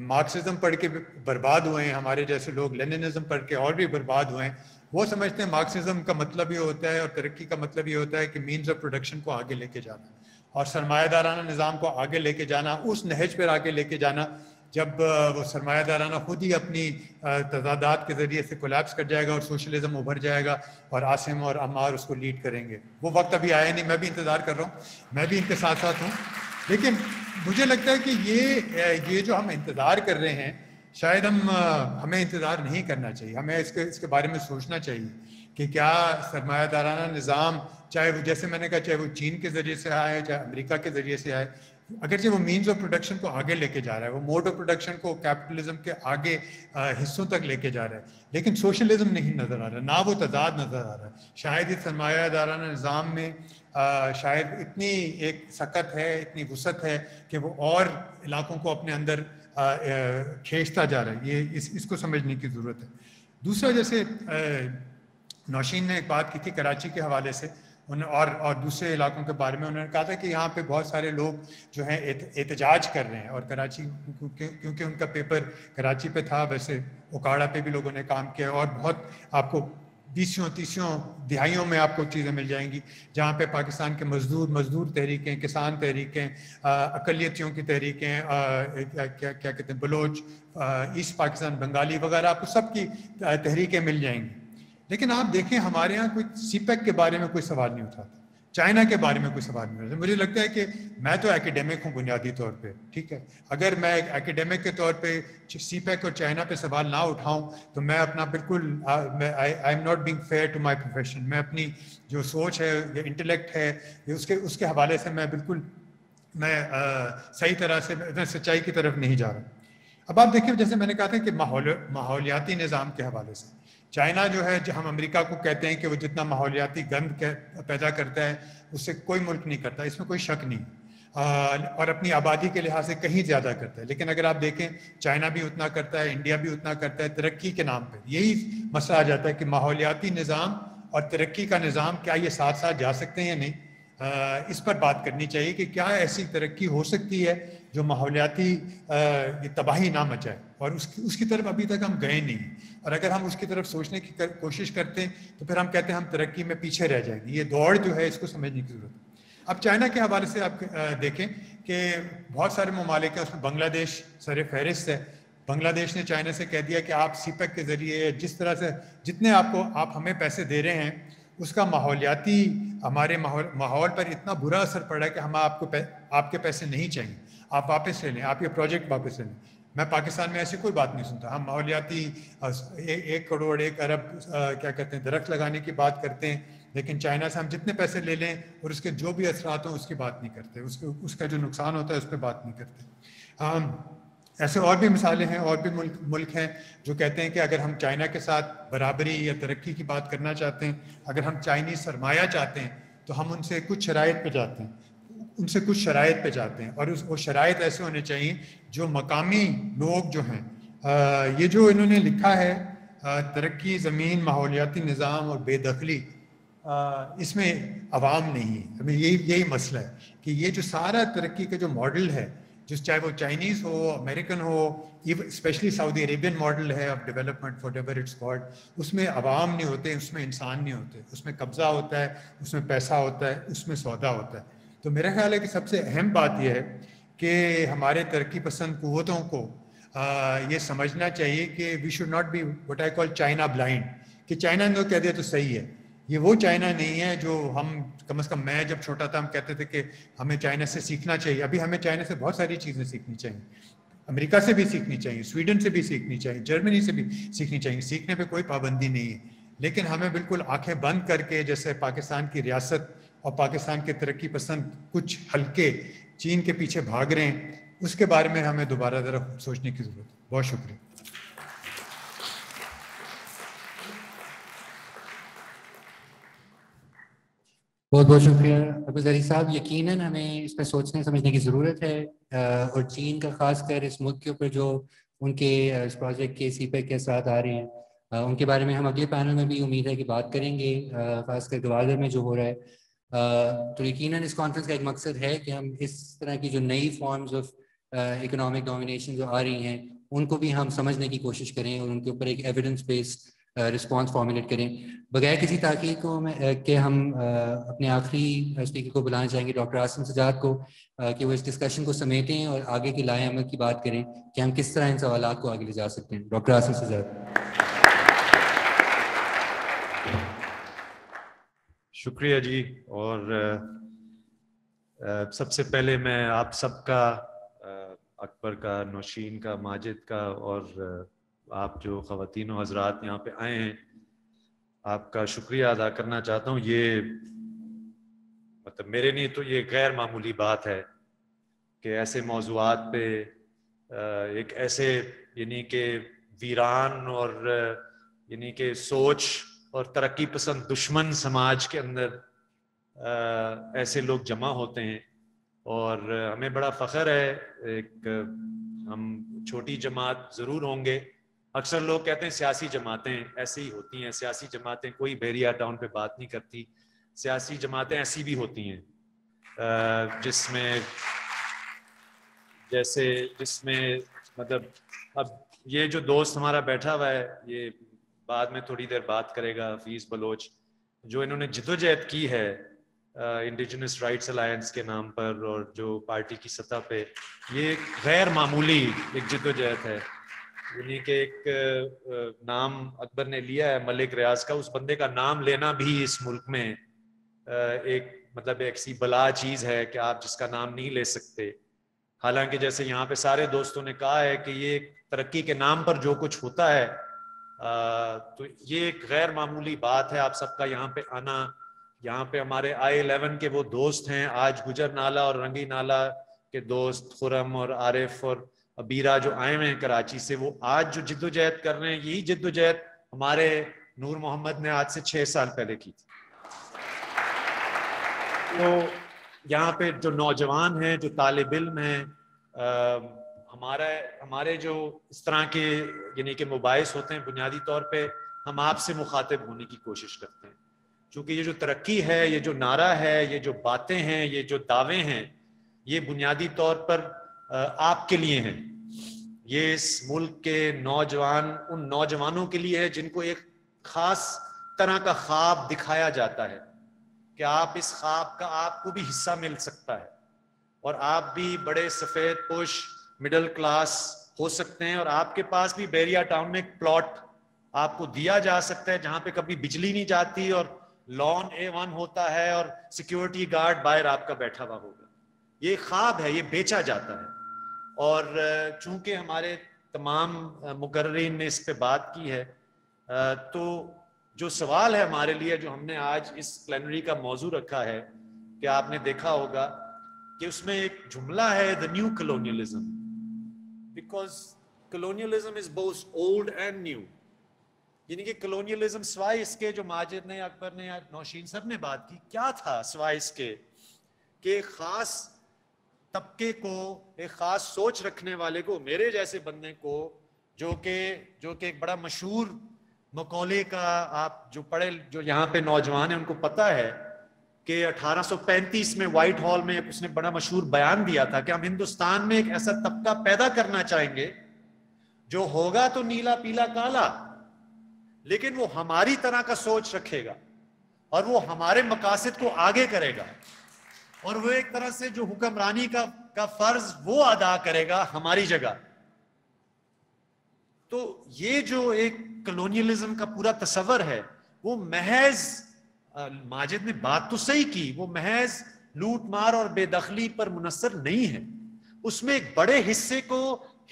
مارکسزم پڑھ کے برباد ہوئے ہیں, ہمارے جیسے لوگ لیننزم پڑھ کے اور بھی برباد ہوئے ہیں, وہ سمجھتے ہیں مارکسزم کا مطلب یہ ہوتا ہے اور ترقی کا مطلب یہ ہوتا ہے کہ مینز آف پروڈکشن کو آگے لے کے جانا اور سرمایہ دارانہ نظام کو آگے لے کے جانا, اس نہج پر آگے لے کے جانا جب وہ سرمایہ دارانہ خود ہی اپنی تضادات کے ذریعے سے کولیپس کر جائے گا اور سوشلزم ابھر جائے گا اور عاصم اور عمار اس کو لیڈ کریں گے. وہ وقت ابھی آیا نہیں, میں بھی انتظار کر رہا ہوں, میں بھی ان کے ساتھ ساتھ ہوں. لیکن مجھے لگتا ہے کہ یہ جو ہم انتظار کر رہے ہیں, شاید ہمیں انتظار نہیں کرنا چاہیے. ہمیں اس کے بارے میں سوچنا چاہیے کہ کیا سرمایہ دارانہ نظام, چاہے وہ جیسے میں نے کہا, چاہے وہ چین کے ذریعے سے آئے چاہے امریکہ کے ذریعے سے آئے, اگرچہ وہ مینز آف پروڈکشن کو آگے لے کے جا رہا ہے, وہ موڈ آف پروڈکشن کو کیپٹلزم کے آگے حصوں تک لے کے جا رہا ہے, لیکن سوشلزم نہیں نظر آ رہا, نہ وہ تضاد نظر آ رہا ہے. شاید اس سرمایہ دارانہ نظام میں شاید اتنی ایک سکت ہے, اتنی وسعت ہے کہ وہ اور علاقوں کو اپنے اندر کھینچتا جا رہا ہے. یہ اس کو سمجھنے کی ضرورت ہے. دوسرا, جیسے نوشین نے ایک بات کی تھی کراچی کے حوالے سے, اور دوسرے علاقوں کے بارے میں, انہوں نے کہا تھا کہ یہاں پہ بہت سارے لوگ جو ہیں احتجاج کر رہے ہیں, اور کراچی کیونکہ ان کا پیپر کراچی پہ تھا, ویسے اوکاڑا پہ بھی لوگوں نے کام کیا, اور بہت آپ کو 20 دہائیوں میں آپ کو چیزیں مل جائیں گی جہاں پہ پاکستان کے مزدور تحریکیں, کسان تحریکیں, اقلیتوں کی تحریکیں, کیا کہتے ہیں, بلوچ, ایسٹ پاکستان, بنگالی وغیرہ, آپ کو سب کی تحریکیں مل جائیں گی. لیکن آپ دیکھیں ہمارے ہاں کوئی سی پیک کے بارے میں کوئی سوال نہیں اٹھاتا, چائنا کے بارے میں کوئی سوال نہیں اٹھاتا. مجھے لگتا ہے کہ میں تو ایکیڈیمک ہوں بنیادی طور پہ, ٹھیک ہے, اگر میں ایکیڈیمک کے طور پہ سی پیک اور چائنا پہ سوال نہ اٹھاؤں تو میں اپنا بالکل I am not being fair to my profession. میں اپنی جو سوچ ہے یا انٹلیکٹ ہے اس کے حوالے سے میں صحیح طرح سے سچائی کی طرف نہیں جا رہا. اب آپ دیکھیں, جیسے میں نے کہا تھا کہ ماحولیاتی نظام کے حوالے سے چائنا جو ہے, ہم امریکہ کو کہتے ہیں کہ وہ جتنا ماحولیاتی گند پیدا کرتا ہے اس سے کوئی ملک نہیں کرتا, اس میں کوئی شک نہیں, اور اپنی آبادی کے لحاظ سے کہیں زیادہ کرتا ہے. لیکن اگر آپ دیکھیں چائنا بھی اتنا کرتا ہے, انڈیا بھی اتنا کرتا ہے, ترقی کے نام پہ. یہی مسئلہ آ جاتا ہے کہ ماحولیاتی نظام اور ترقی کا نظام کیا یہ ساتھ ساتھ جا سکتے ہیں یا نہیں. اس پر بات کرنی چاہیے کہ کیا ایسی ترقی ہو سکتی ہے جو ماحولیاتی تباہی نہ مچائے, اور اس کی طرف ابھی تک ہم گئے نہیں. اور اگر ہم اس کی طرف سوچنے کی کوشش کرتے ہیں تو پھر ہم کہتے ہیں ہم ترقی میں پیچھے رہ جائیں گے. یہ دوڑ جو ہے اس کو سمجھنے کی ضرورت ہے. اب چائنا کے حوالے سے آپ دیکھیں کہ بہت سارے ممالک ہیں, اس میں بنگلہ دیش سر فہرست ہے. بنگلہ دیش نے چائنا سے کہہ دیا کہ آپ سی پیک کے ذریعے جس طرح سے جتنے آپ ہمیں پیسے دے رہے ہیں اس کا ماحولیاتی ہمارے ماحول پر اتنا برا اثر پڑا ہے کہ ہم آپ کے پیسے نہیں چاہیے, آپ واپس لے لیں, آپ یہ پروجیکٹ واپس لے لیں. میں پاکستان میں ایسی کوئی بات نہیں سنتا. ہم ماحولیاتی 1 کروڑ 1 ارب کیا کہتے ہیں درخت لگانے کی بات کرتے ہیں, لیکن چائنا سے ہم جتنے پیسے لے لیں اور اس کے جو بھی اثرات ہوں اس کی بات نہیں کرتے, اس کا جو نقصان ہوتا ہے اس پہ بات نہیں کرتے. ایسے اور بھی مثالیں ہیں, اور بھی ملک ہیں جو کہتے ہیں کہ اگر ہم چائنا کے ساتھ برابری یا ترقی کی بات کرنا چاہتے ہیں, اگر ہم چائنیز سرمایہ چاہتے ہیں تو ہم ان سے کچھ شرائط پہ جاتے ہیں, اور وہ شرائط ایسے ہونے چاہیے جو مقامی لوگ جو ہیں, یہ جو انہوں نے لکھا ہے ترقی, زمین, ماحولیاتی نظام اور بے دخلی, اس میں عوام نہیں ہے. ہمیں یہی مسئلہ ہے کہ یہ جو سارا ترقی کا جو ماڈل ہے, چاہے وہ چائنیز ہو, امریکن ہو, اسپیشلی سعودی عربین ماڈل ہے of development for ever it's called, اس میں عوام نہیں ہوتے, اس میں انسان نہیں ہوتے, اس میں قبضہ ہوتا ہے, اس میں پیسہ ہوتا ہے, اس میں سودا ہوتا ہے. تو میرا خیال ہے کہ سب سے اہم بات یہ ہے کہ ہمارے ترقی پسند قوتوں کو یہ سمجھنا چاہیے کہ we should not be what I call China blind, کہ چائنا نے کہہ دیا تو صحیح ہے. یہ وہ چائنا نہیں ہے جو ہم کم از کم میں جب چھوٹا تھا ہم کہتے تھے کہ ہمیں چائنا سے سیکھنا چاہیے. ابھی ہمیں چائنا سے بہت ساری چیزیں سیکھنی چاہیے, امریکہ سے بھی سیکھنی چاہیے, سویڈن سے بھی سیکھنی چاہیے, جرمنی سے بھی سیکھنی چاہیے. سیکھنے پہ کوئی پابندی نہیں ہے, لیکن ہمیں بالکل آنکھیں بند کر کے جیسے پاکستان کی ریاست اور پاکستان کے ترقی پسند کچھ حلقے چین کے پیچھے بھاگ رہے ہیں، اس کے بارے میں ہمیں دوبارہ ذرا سوچنے کی ضرورت ہے. بہت شکریہ. بہت بہت شکریہ ابوظہیر صاحب. یقیناً ہمیں اس پہ سوچنے سمجھنے کی ضرورت ہے، اور چین کا خاص کر اس ملک کے اوپر جو ان کے اس پروجیکٹ کے سی پیک کے ساتھ آ رہے ہیں، ان کے بارے میں ہم اگلے پینل میں بھی امید ہے کہ بات کریں گے، خاص کر گوادر میں جو ہو رہا ہے. تو یقیناً اس کانفرنس کا ایک مقصد ہے کہ ہم اس طرح کی جو نئی فارمز آف اکنامک ڈومینیشن جو آ رہی ہیں ان کو بھی ہم سمجھنے کی کوشش کریں اور ان کے اوپر ایک ایویڈنس بیسڈ رسپانس فارمولیٹ کریں. بغیر کسی تحقیق کو کہ ہم اپنے آخری اسپیکر کو بلانا چاہیں گے ڈاکٹر عاصم سجاد کو، کہ وہ اس ڈسکشن کو سمیٹیں اور آگے کی لائے عمل کی بات کریں کہ ہم کس طرح ان سوالات کو آگے لے جا سکتے ہیں. ڈاکٹر عاصم سجاد. شکریہ جی. اور سب سے پہلے میں آپ سب کا، اکبر کا، نوشین کا، ماجد کا، اور آپ جو خواتین و حضرات یہاں پہ آئے ہیں، آپ کا شکریہ ادا کرنا چاہتا ہوں. یہ مطلب میرے لیے تو یہ غیر معمولی بات ہے کہ ایسے موضوعات پہ ایک ایسے یعنی کہ ویران اور یعنی کہ سوچ اور ترقی پسند دشمن سماج کے اندر ایسے لوگ جمع ہوتے ہیں. اور ہمیں بڑا فخر ہے. ایک ہم چھوٹی جماعت ضرور ہوں گے. اکثر لوگ کہتے ہیں سیاسی جماعتیں ایسی ہی ہوتی ہیں، سیاسی جماعتیں کوئی بحریہ ٹاؤن پہ بات نہیں کرتی. سیاسی جماعتیں ایسی بھی ہوتی ہیں جس میں مطلب اب یہ جو دوست ہمارا بیٹھا ہوا ہے، یہ بعد میں تھوڑی دیر بات کرے گا، حفیظ بلوچ، جو انہوں نے جدوجہد کی ہے انڈیجنس رائٹس الائنس کے نام پر اور جو پارٹی کی سطح پہ، یہ غیر معمولی ایک جدوجہد ہے. یعنی کہ ایک نام اکبر نے لیا ہے ملک ریاض کا، اس بندے کا نام لینا بھی اس ملک میں ایک مطلب ایک سی بلا چیز ہے کہ آپ جس کا نام نہیں لے سکتے. حالانکہ جیسے یہاں پہ سارے دوستوں نے کہا ہے کہ یہ ترقی کے نام پر جو کچھ ہوتا ہے تو یہ ایک غیر معمولی بات ہے. آپ سب کا یہاں پہ آنا، یہاں پہ ہمارے I-11 کے وہ دوست ہیں، آج گجر نالہ اور رنگی نالہ کے دوست خرم اور عارف اور ابیرہ جو آئے ہوئے ہیں کراچی سے، وہ آج جو جدوجہد کر رہے ہیں، یہی جدوجہد ہمارے نور محمد نے آج سے 6 سال پہلے کی تھی. تو یہاں پہ جو نوجوان ہیں، جو طالب علم ہیں، ہمارے جو اس طرح کے یعنی کہ مباحث ہوتے ہیں، بنیادی طور پہ ہم آپ سے مخاطب ہونے کی کوشش کرتے ہیں. چونکہ یہ جو ترقی ہے، یہ جو نعرہ ہے، یہ جو باتیں ہیں، یہ جو دعوے ہیں، یہ بنیادی طور پر آپ کے لیے ہیں. یہ اس ملک کے نوجوان، ان نوجوانوں کے لیے ہے جن کو ایک خاص طرح کا خواب دکھایا جاتا ہے کہ آپ اس خواب کا آپ کو بھی حصہ مل سکتا ہے اور آپ بھی بڑے سفید پوش مڈل کلاس ہو سکتے ہیں، اور آپ کے پاس بھی بحریہ ٹاؤن میں ایک پلاٹ آپ کو دیا جا سکتا ہے جہاں پہ کبھی بجلی نہیں جاتی اور لان A1 ہوتا ہے اور سیکیورٹی گارڈ باہر آپ کا بیٹھا ہوا ہوگا. یہ خواب ہے، یہ بیچا جاتا ہے. اور چونکہ ہمارے تمام مقررین نے اس پہ بات کی ہے، تو جو سوال ہے ہمارے لیے، جو ہم نے آج اس پلینری کا موضوع رکھا ہے، کہ آپ نے دیکھا ہوگا کہ اس میں ایک جملہ ہے the new colonialism, because colonialism is both old and new. یعنی کہ colonialism سوائے اس کے جو ماجد نے، اکبر نے یا نوشین سب نے بات کی، کیا تھا سوائے اس کے کہ ایک خاص طبقے کو، ایک خاص سوچ رکھنے والے کو، میرے جیسے بندے کو، جو کہ ایک بڑا مشہور مقولے کا، آپ جو پڑھے، جو یہاں پہ نوجوان ہیں ان کو پتہ ہے کہ 1835 میں وائٹ ہال میں اس نے بڑا مشہور بیان دیا تھا کہ ہم ہندوستان میں ایک ایسا طبقہ پیدا کرنا چاہیں گے جو ہوگا تو نیلا پیلا کالا، لیکن وہ ہماری طرح کا سوچ رکھے گا اور وہ ہمارے مقاصد کو آگے کرے گا، اور وہ ایک طرح سے جو حکمرانی کا فرض وہ ادا کرے گا ہماری جگہ. تو یہ جو ایک کلونیلزم کا پورا تصور ہے، وہ محض، ماجد نے بات تو صحیح کی، وہ محض لوٹ مار اور بے دخلی پر منحصر نہیں ہے. اس میں ایک بڑے حصے کو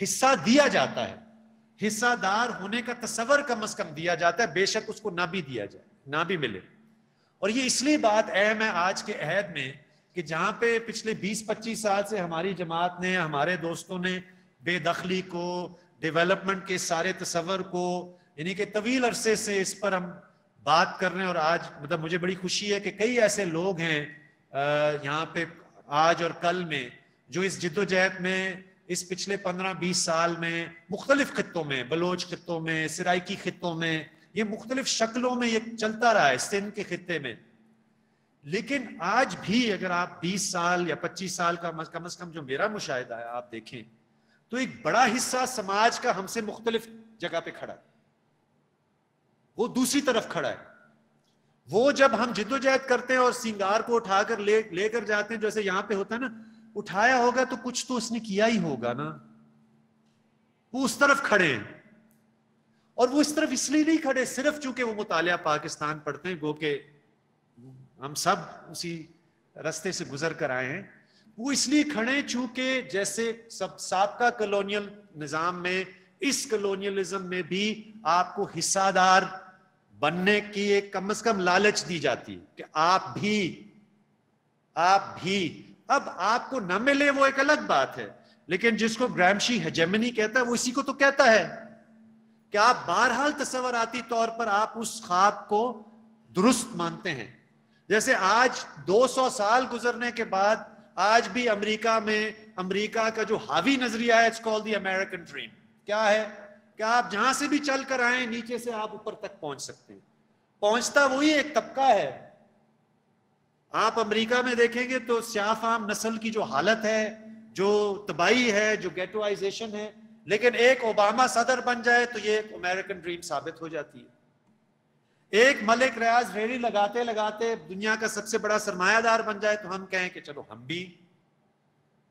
حصہ دیا جاتا ہے، حصہ دار ہونے کا تصور کم از کم دیا جاتا ہے، بے شک اس کو نہ بھی دیا جائے، نہ بھی ملے. اور یہ اس لیے بات اہم ہے آج کے عہد میں کہ جہاں پہ پچھلے 20-25 سال سے ہماری جماعت نے، ہمارے دوستوں نے بے دخلی کو، ڈیولپمنٹ کے سارے تصور کو، یعنی کہ طویل عرصے سے اس پر ہم بات کر رہے ہیں. اور آج مطلب مجھے بڑی خوشی ہے کہ کئی ایسے لوگ ہیں یہاں پہ آج اور کل میں جو اس جد و جہد میں اس پچھلے 15-20 سال میں مختلف خطوں میں، بلوچ خطوں میں، سرائکی خطوں میں، یہ مختلف شکلوں میں یہ چلتا رہا ہے سندھ کے خطے میں. لیکن آج بھی اگر آپ 20 سال یا 25 سال کا کم از کم جو میرا مشاہدہ ہے آپ دیکھیں تو ایک بڑا حصہ سماج کا ہم سے مختلف جگہ پہ کھڑا ہے، وہ دوسری طرف کھڑا ہے. وہ جب ہم جدوجہد کرتے ہیں اور سنگار کو اٹھا کر لے کر جاتے ہیں، جیسے یہاں پہ ہوتا ہے نا، اٹھایا ہوگا تو کچھ تو اس نے کیا ہی ہوگا نا، وہ اس طرف کھڑے ہیں. اور وہ اس طرف اس لیے نہیں کھڑے صرف چونکہ وہ مطالعہ پاکستان پڑھتے ہیں، گو کہ ہم سب اسی راستے سے گزر کر آئے ہیں. وہ اس لیے کھڑے چونکہ جیسے سب سابقہ کلونیل نظام میں، اس کلونیلزم میں بھی آپ کو حصہ دار بننے کی ایک کم از کم لالچ دی جاتی ہے کہ آپ بھی اب آپ کو نہ ملے وہ ایک الگ بات ہے، لیکن جس کو گرامشی ہیجمنی کہتا ہے وہ اسی کو تو کہتا ہے کہ آپ بہرحال تصوراتی طور پر آپ اس خواب کو درست مانتے ہیں. جیسے آج 200 سال گزرنے کے بعد آج بھی امریکہ میں امریکہ کا جو حاوی نظریہ ہے it's called the American dream, کیا ہے کہ آپ جہاں سے بھی چل کر آئیں نیچے سے آپ اوپر تک پہنچ سکتے ہیں. پہنچتا وہی ایک طبقہ ہے. آپ امریکہ میں دیکھیں گے تو سیاہ فام نسل کی جو حالت ہے، جو تباہی ہے، جو گیٹوائزیشن ہے، لیکن ایک اوباما صدر بن جائے تو یہ ایک امریکن ڈریم ثابت ہو جاتی ہے. ایک ملک ریاض ریڑھی لگاتے لگاتے دنیا کا سب سے بڑا سرمایہ دار بن جائے تو ہم کہیں کہ چلو ہم بھی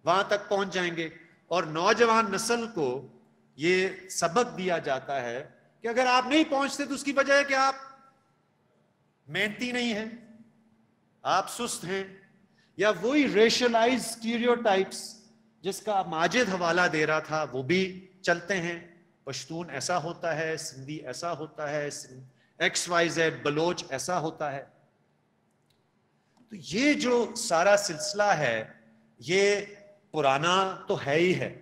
وہاں تک پہنچ جائیں گے. اور نوجوان نسل کو یہ سبق دیا جاتا ہے کہ اگر آپ نہیں پہنچتے تو اس کی وجہ ہے کہ آپ محنتی نہیں ہیں، آپ سست ہیں، یا وہی ریشلائز اسٹیریوٹائپس جس کا ماجد حوالہ دے رہا تھا وہ بھی چلتے ہیں. پشتون ایسا ہوتا ہے، سندھی ایسا ہوتا ہے، XYZ بلوچ ایسا ہوتا ہے. تو یہ جو سارا سلسلہ ہے یہ پرانا تو ہے ہی ہے.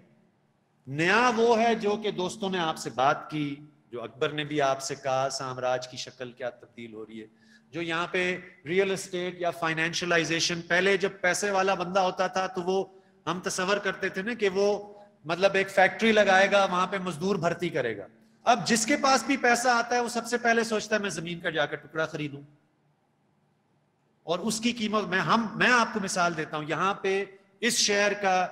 نیا وہ ہے جو کہ دوستوں نے آپ سے بات کی، جو اکبر نے بھی آپ سے کہا سامراج کی شکل کیا تبدیل ہو رہی ہے. جو یہاں پہ ریئل اسٹیٹ یا فائنینشلائزیشن، پہلے جب پیسے والا بندہ ہوتا تھا تو وہ ہم تصور کرتے تھے نا کہ وہ مطلب ایک فیکٹری لگائے گا، وہاں پہ مزدور بھرتی کرے گا. اب جس کے پاس بھی پیسہ آتا ہے وہ سب سے پہلے سوچتا ہے میں زمین کا جا کر ٹکڑا خریدوں اور اس کی قیمت میں آپ کو مثال دیتا ہوں. یہاں پہ اس شہر کا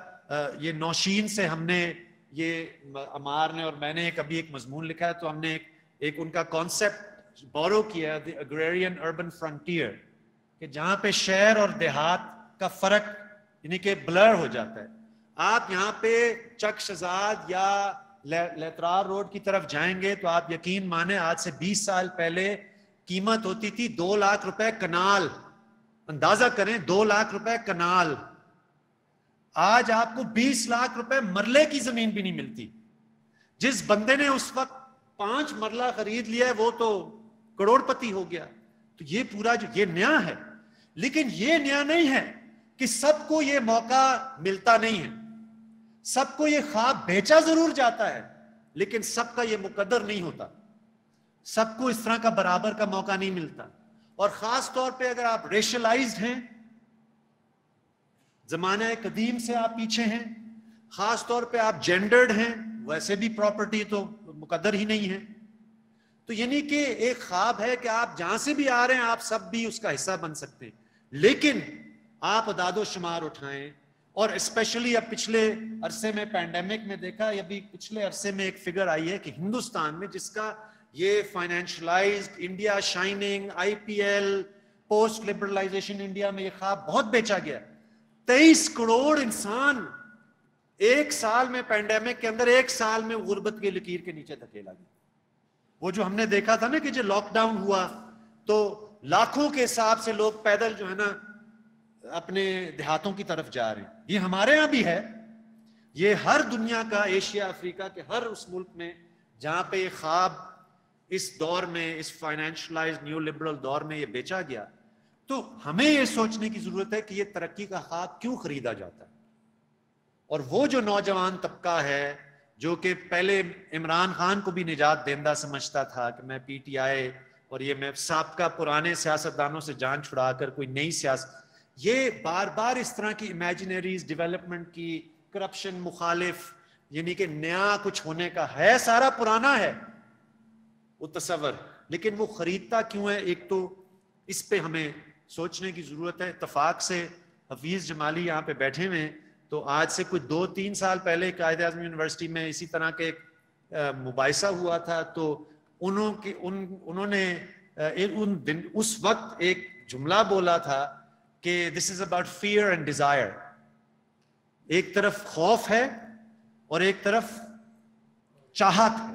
یہ نوشین سے ہم نے یہ عمار نے اور میں نے ابھی ایک مضمون لکھا ہے تو ہم نے ایک ان کا کانسیپٹ بورو کیا دی اگریرین اربن فرنٹیئر، کہ جہاں پہ شہر اور دیہات کا فرق یعنی کہ بلر ہو جاتا ہے. آپ یہاں پہ چک شہزاد یا لیترار روڈ کی طرف جائیں گے تو آپ یقین مانیں آج سے 20 سال پہلے قیمت ہوتی تھی 2 لاکھ روپے کنال. اندازہ کریں 2 لاکھ روپے کنال. آج آپ کو 20 لاکھ روپے مرلے کی زمین بھی نہیں ملتی. جس بندے نے اس وقت 5 مرلہ خرید لیا ہے وہ تو کروڑ پتی ہو گیا. تو یہ پورا جو یہ نیا ہے، لیکن یہ نیا نہیں ہے کہ سب کو یہ موقع ملتا نہیں ہے. سب کو یہ خواب بیچا ضرور جاتا ہے لیکن سب کا یہ مقدر نہیں ہوتا. سب کو اس طرح کا برابر کا موقع نہیں ملتا. اور خاص طور پہ اگر آپ ریشلائزڈ ہیں، زمانہ قدیم سے آپ پیچھے ہیں، خاص طور پہ آپ جینڈرڈ ہیں، ویسے بھی پراپرٹی تو مقدر ہی نہیں ہے. تو یعنی کہ ایک خواب ہے کہ آپ جہاں سے بھی آ رہے ہیں آپ سب بھی اس کا حصہ بن سکتے ہیں. لیکن آپ اعداد و شمار اٹھائیں، اور اسپیشلی اب پچھلے عرصے میں پینڈیمک میں دیکھا، ابھی پچھلے عرصے میں ایک فگر آئی ہے کہ ہندوستان میں جس کا یہ financialised India shining, IPL، post liberalisation India میں یہ خواب بہت بیچا گیا. 23 کروڑ انسان ایک سال میں پینڈیمک کے اندر ایک سال میں غربت کی لکیر کے نیچے دھکیلا گیا. وہ جو ہم نے دیکھا تھا نا کہ جو لاک ڈاؤن ہوا تو لاکھوں کے حساب سے لوگ پیدل جو ہے نا اپنے دیہاتوں کی طرف جا رہے ہیں. یہ ہمارے ہاں بھی ہے، یہ ہر دنیا کا، ایشیا افریقہ کے ہر اس ملک میں جہاں پہ یہ خواب اس دور میں، اس فائنینشلائز نیو لبرل دور میں یہ بیچا گیا، تو ہمیں یہ سوچنے کی ضرورت ہے کہ یہ ترقی کا خواب کیوں خریدا جاتا ہے. اور وہ جو نوجوان طبقہ ہے جو کہ پہلے عمران خان کو بھی نجات دہندہ سمجھتا تھا کہ میں پی ٹی آئی اور یہ میں سابقہ پرانے سیاستدانوں سے جان چھڑا کر کوئی نئی سیاست، یہ بار بار اس طرح کی امیجنریز ڈیولپمنٹ کی، کرپشن مخالف، یعنی کہ نیا کچھ ہونے کا ہے، سارا پرانا ہے وہ تصور، لیکن وہ خریدتا کیوں ہے؟ ایک تو اس پہ ہمیں سوچنے کی ضرورت ہے. اتفاق سے حفیظ جمالی یہاں پہ بیٹھے ہوئے ہیں، تو آج سے کوئی 2-3 سال پہلے قائد اعظم یونیورسٹی میں اسی طرح کے ایک مباحثہ ہوا تھا، تو انہوں نے اس وقت ایک جملہ بولا تھا کہ this is about fear and desire. ایک طرف خوف ہے اور ایک طرف چاہت ہے،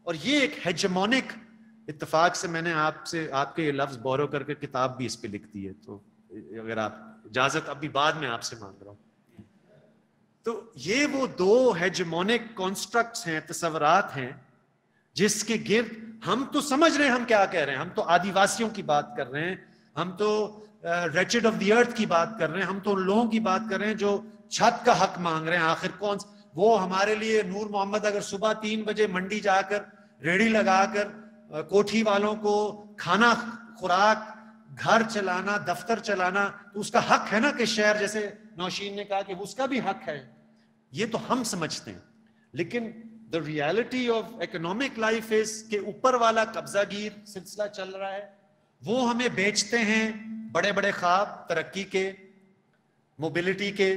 اور یہ ایک ہیجمونک، اتفاق سے میں نے آپ کے یہ لفظ بورو کر کے کتاب بھی اس پہ لکھ دی ہے، تو اگر آپ اجازت ابھی بعد میں آپ سے مانگ رہا ہوں. تو یہ وہ دو ہیجمونک کانسٹرکٹس ہیں، تصورات ہیں، جس کے گرد ہم تو سمجھ رہے ہیں ہم کیا کہہ رہے ہیں. ہم تو آدیواسیوں کی بات کر رہے ہیں، ہم تو ریچڈ آف دی ارتھ کی بات کر رہے ہیں، ہم تو ان لوگوں کی بات کر رہے ہیں جو چھت کا حق مانگ رہے ہیں. آخر کون وہ ہمارے لیے نور محمد اگر صبح 3 بجے منڈی جا کر ریڑھی لگا کر کوٹھی والوں کو کھانا، خوراک، گھر چلانا، دفتر چلانا، تو اس کا حق ہے نا کہ شہر، جیسے نوشین نے کہا کہ اس کا بھی حق ہے. یہ تو ہم سمجھتے ہیں، لیکن the reality of economic life is کہ اوپر والا قبضہ گیر سلسلہ چل رہا ہے. وہ ہمیں بیچتے ہیں بڑے بڑے خواب ترقی کے، موبلٹی کے،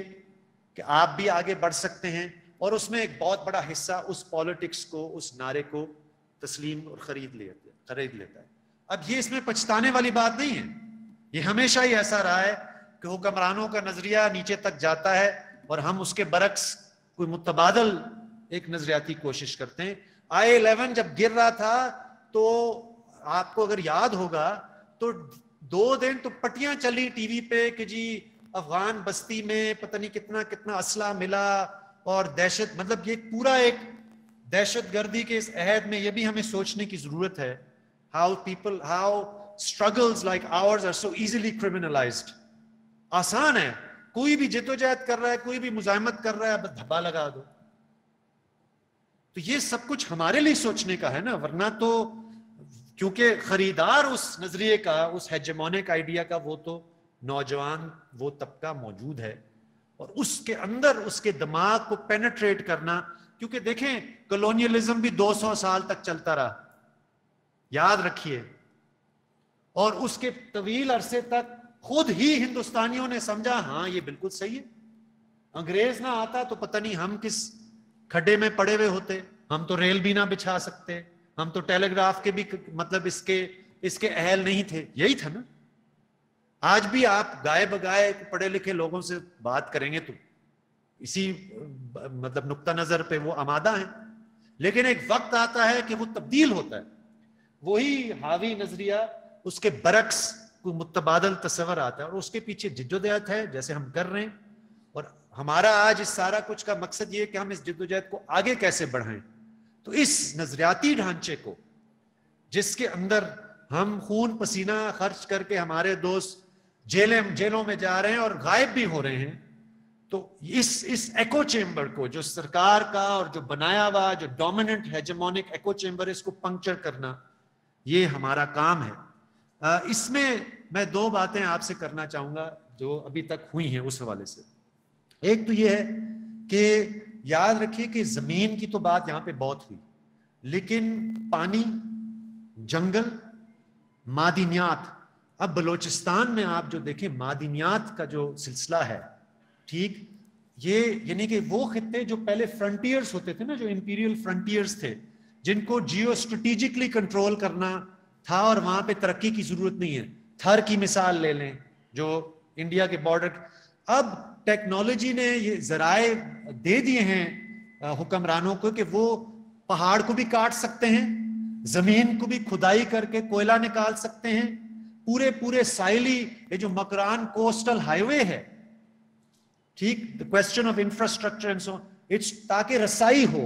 کہ آپ بھی آگے بڑھ سکتے ہیں، اور اس میں ایک بہت بڑا حصہ اس پالیٹکس کو، اس نعرے کو تسلیم اور خرید لیتا ہے. اب یہ اس میں پچھتانے والی بات نہیں ہے، یہ ہمیشہ ہی ایسا رہا ہے کہ حکمرانوں کا نظریہ نیچے تک جاتا ہے اور ہم اس کے برعکس کوئی متبادل ایک نظریاتی کوشش کرتے ہیں. I-11 جب گر رہا تھا تو آپ کو اگر یاد ہوگا تو 2 دن تو پٹیاں چلی ٹی وی پہ کہ جی افغان بستی میں پتہ نہیں کتنا اسلحہ ملا، اور دہشت، مطلب یہ پورا ایک دہشت گردی کے اس عہد میں یہ بھی ہمیں سوچنے کی ضرورت ہے how struggles like ours are so easily criminalized. آسان ہے، کوئی بھی جدوجہد کر رہا ہے، کوئی بھی مزاحمت کر رہا ہے، بس دھبا لگا دو. تو یہ سب کچھ ہمارے لیے سوچنے کا ہے نا، ورنہ تو کیونکہ خریدار اس نظریے کا، اس ہیجمونک آئیڈیا کا، وہ تو نوجوان، وہ طبقہ موجود ہے، اور اس کے اندر اس کے دماغ کو پینیٹریٹ کرنا. کیونکہ دیکھیں کولونیلزم بھی 200 سال تک چلتا رہا، یاد رکھیے، اور اس کے طویل عرصے تک خود ہی ہندوستانیوں نے سمجھا ہاں یہ بالکل صحیح ہے. انگریز نہ آتا تو پتہ نہیں ہم کس کھڈے میں پڑے ہوئے ہوتے، ہم تو ریل بھی نہ بچھا سکتے، ہم تو ٹیلی گراف کے بھی مطلب اس کے اہل نہیں تھے. یہی تھا نا. آج بھی آپ گائے بگائے پڑھے لکھے لوگوں سے بات کریں گے تو اسی مطلب نقطہ نظر پہ وہ آمادہ ہیں، لیکن ایک وقت آتا ہے کہ وہ تبدیل ہوتا ہے. وہی حاوی نظریہ، اس کے برعکس کوئی متبادل تصور آتا ہے، اور اس کے پیچھے جدوجہد ہے جیسے ہم کر رہے ہیں. اور ہمارا آج اس سارا کچھ کا مقصد یہ ہے کہ ہم اس جدوجہد کو آگے کیسے بڑھائیں. تو اس نظریاتی ڈھانچے کو، جس کے اندر ہم خون پسینہ خرچ کر کے ہمارے دوست جیلوں میں جا رہے ہیں اور غائب بھی ہو رہے ہیں، تو اس ایکو چیمبر کو، جو سرکار کا اور جو بنایا ہوا جو ڈومیننٹ ہیجمونک ایکو چیمبر، اس کو پنکچر کرنا، یہ ہمارا کام ہے. اس میں 2 باتیں آپ سے کرنا چاہوں گا جو ابھی تک ہوئی ہیں اس حوالے سے. ایک تو یہ ہے کہ یاد رکھیے کہ زمین کی تو بات یہاں پہ بہت ہوئی، لیکن پانی، جنگل، معدنیات. اب بلوچستان میں آپ جو دیکھیں معدنیات کا جو سلسلہ ہے، ٹھیک، یہ یعنی کہ وہ خطے جو پہلے فرنٹیئرز ہوتے تھے نا، جو امپیریل فرنٹیئرز تھے، جن کو جیو اسٹریٹجکلی کنٹرول کرنا تھا اور وہاں پہ ترقی کی ضرورت نہیں ہے. تھر کی مثال لے لیں جو انڈیا کے بارڈر. اب ٹیکنالوجی نے یہ ذرائع دے دیے ہیں حکمرانوں کو کہ وہ پہاڑ کو بھی کاٹ سکتے ہیں، زمین کو بھی کھدائی کر کے کوئلہ نکال سکتے ہیں، پورے ساحلی یہ جو مکران کوسٹل ہائی وے ہے، ٹھیک، the question of infrastructure and so on, it's تاکہ رسائی ہو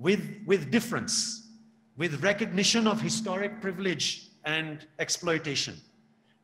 with difference, with recognition of historic privilege and exploitation।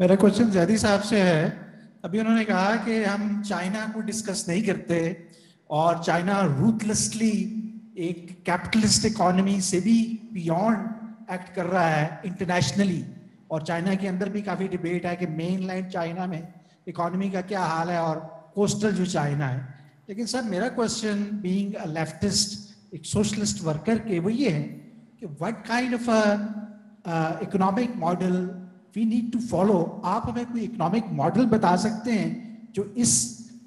میرا کوشچن زیدی صاحب سے ہے. ابھی انہوں نے کہا کہ ہم چائنا کو ڈسکس نہیں کرتے اور چائنا روتھلیسلی ایک کیپٹلسٹ اکانومی سے بھی بیونڈ ایکٹ کر رہا ہے انٹرنیشنلی, اور چائنا کے اندر بھی کافی ڈیبیٹ ہے کہ مین لینڈ چائنا میں اکانومی کا کیا حال ہے اور کوسٹل جو چائنا ہے. لیکن سر میرا کوشچن بینگ اے لیفٹسٹ, ایک سوشلسٹ ورکر کے, وہ یہ ہے کہ what kind of economic model we need to follow. آپ ہمیں کوئی اکنامک ماڈل بتا سکتے ہیں جو اس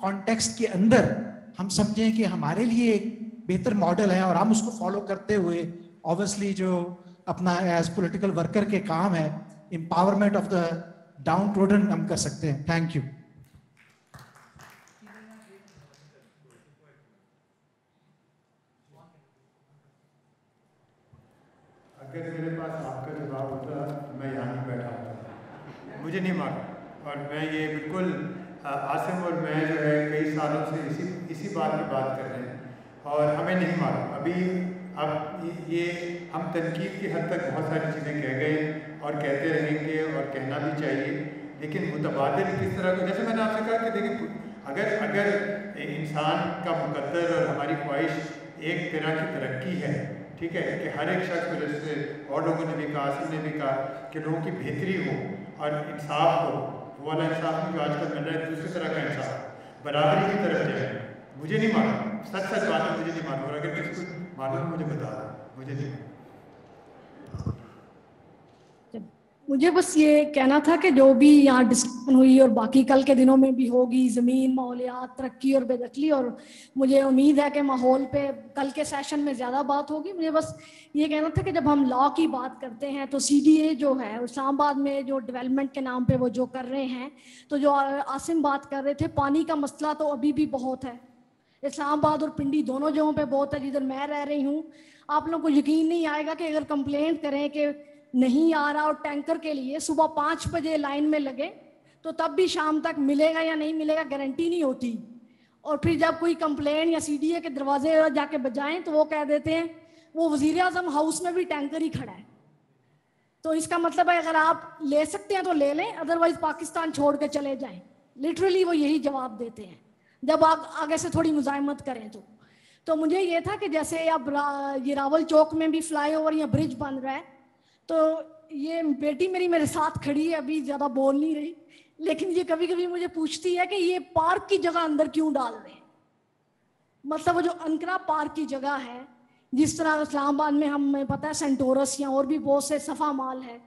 کانٹیکسٹ کے اندر ہم سمجھیں کہ ہمارے لیے ایک بہتر ماڈل ہے اور ہم اس کو فالو کرتے ہوئے obviously جو اپنا ایز پولیٹیکل ورکر کے کام ہے امپاورمنٹ آف دا ڈاؤن ٹروڈن ہم کر سکتے ہیں. Thank you. اگر میرے پاس آپ کا جواب ہوتا تو میں یہاں نہیں بیٹھا ہوتا, مجھے نہیں معلوم. اور میں یہ بالکل عاصم اور میں جو ہے کئی سالوں سے اسی بات کی بات کر رہے ہیں اور ہمیں نہیں معلوم. اب یہ ہم تنقید کی حد تک بہت ساری چیزیں کہہ گئے اور کہتے رہیں گے اور کہنا بھی چاہیے, لیکن متبادل کس طرح کو, جیسے میں نے آپ سے کہا کہ دیکھیں اگر انسان کا مقدر اور ہماری خواہش ایک طرح کی ترقی ہے, ٹھیک ہے, کہ ہر ایک شخص کو, جیسے اور لوگوں نے بھی کہا, عاصم نے بھی کہا کہ لوگوں کی بہتری ہو اور انصاف ہو, وہ والا انصاف بھی جو آج کل مل رہا ہے دوسری طرح کا انصاف, برابری کی طرف جائے. مجھے نہیں معلوم, سچ بات ہے, مجھے نہیں معلوم, اور اگر کسی کو معلوم مجھے بتا دیں, مجھے نہیں معلوم. مجھے بس یہ کہنا تھا کہ جو بھی یہاں ڈسکشن ہوئی اور باقی کل کے دنوں میں بھی ہوگی, زمین, ماحولیات, ترقی اور بے دخلی, اور مجھے امید ہے کہ ماحول پہ کل کے سیشن میں زیادہ بات ہوگی. مجھے بس یہ کہنا تھا کہ جب ہم لا کی بات کرتے ہیں تو CDA جو ہے اسلام آباد میں جو ڈیولپمنٹ کے نام پہ وہ جو کر رہے ہیں, تو جو عاصم بات کر رہے تھے, پانی کا مسئلہ تو ابھی بھی بہت ہے. اسلام آباد اور پنڈی دونوں جگہوں پہ بہت ہے. جدھر میں رہ رہی ہوں, آپ لوگوں کو یقین نہیں آئے گا کہ اگر کمپلینٹ کریں کہ نہیں آ رہا اور ٹینکر کے لیے صبح 5 بجے لائن میں لگے تو تب بھی شام تک ملے گا یا نہیں ملے گا گارنٹی نہیں ہوتی. اور پھر جب کوئی کمپلین یا CDA کے دروازے جا کے بجائیں تو وہ کہہ دیتے ہیں وہ وزیر اعظم ہاؤس میں بھی ٹینکر ہی کھڑا ہے. تو اس کا مطلب ہے اگر آپ لے سکتے ہیں تو لے لیں, ادروائز پاکستان چھوڑ کے چلے جائیں. لٹرلی وہ یہی جواب دیتے ہیں جب آپ آگے سے تھوڑی مزاحمت کریں تو مجھے یہ تھا کہ جیسے اب یہ راول چوک میں بھی فلائی اوور یا برج بن رہا ہے, تو یہ بیٹی میری میرے ساتھ کھڑی ہے, ابھی زیادہ بول نہیں رہی, لیکن یہ کبھی کبھی مجھے پوچھتی ہے کہ یہ پارک کی جگہ اندر کیوں ڈال رہے ہیں. مطلب وہ جو انکرا پارک کی جگہ ہے, جس طرح اسلام آباد میں ہمیں پتہ ہے سینٹورس یا اور بھی بہت سے صفا مال ہے,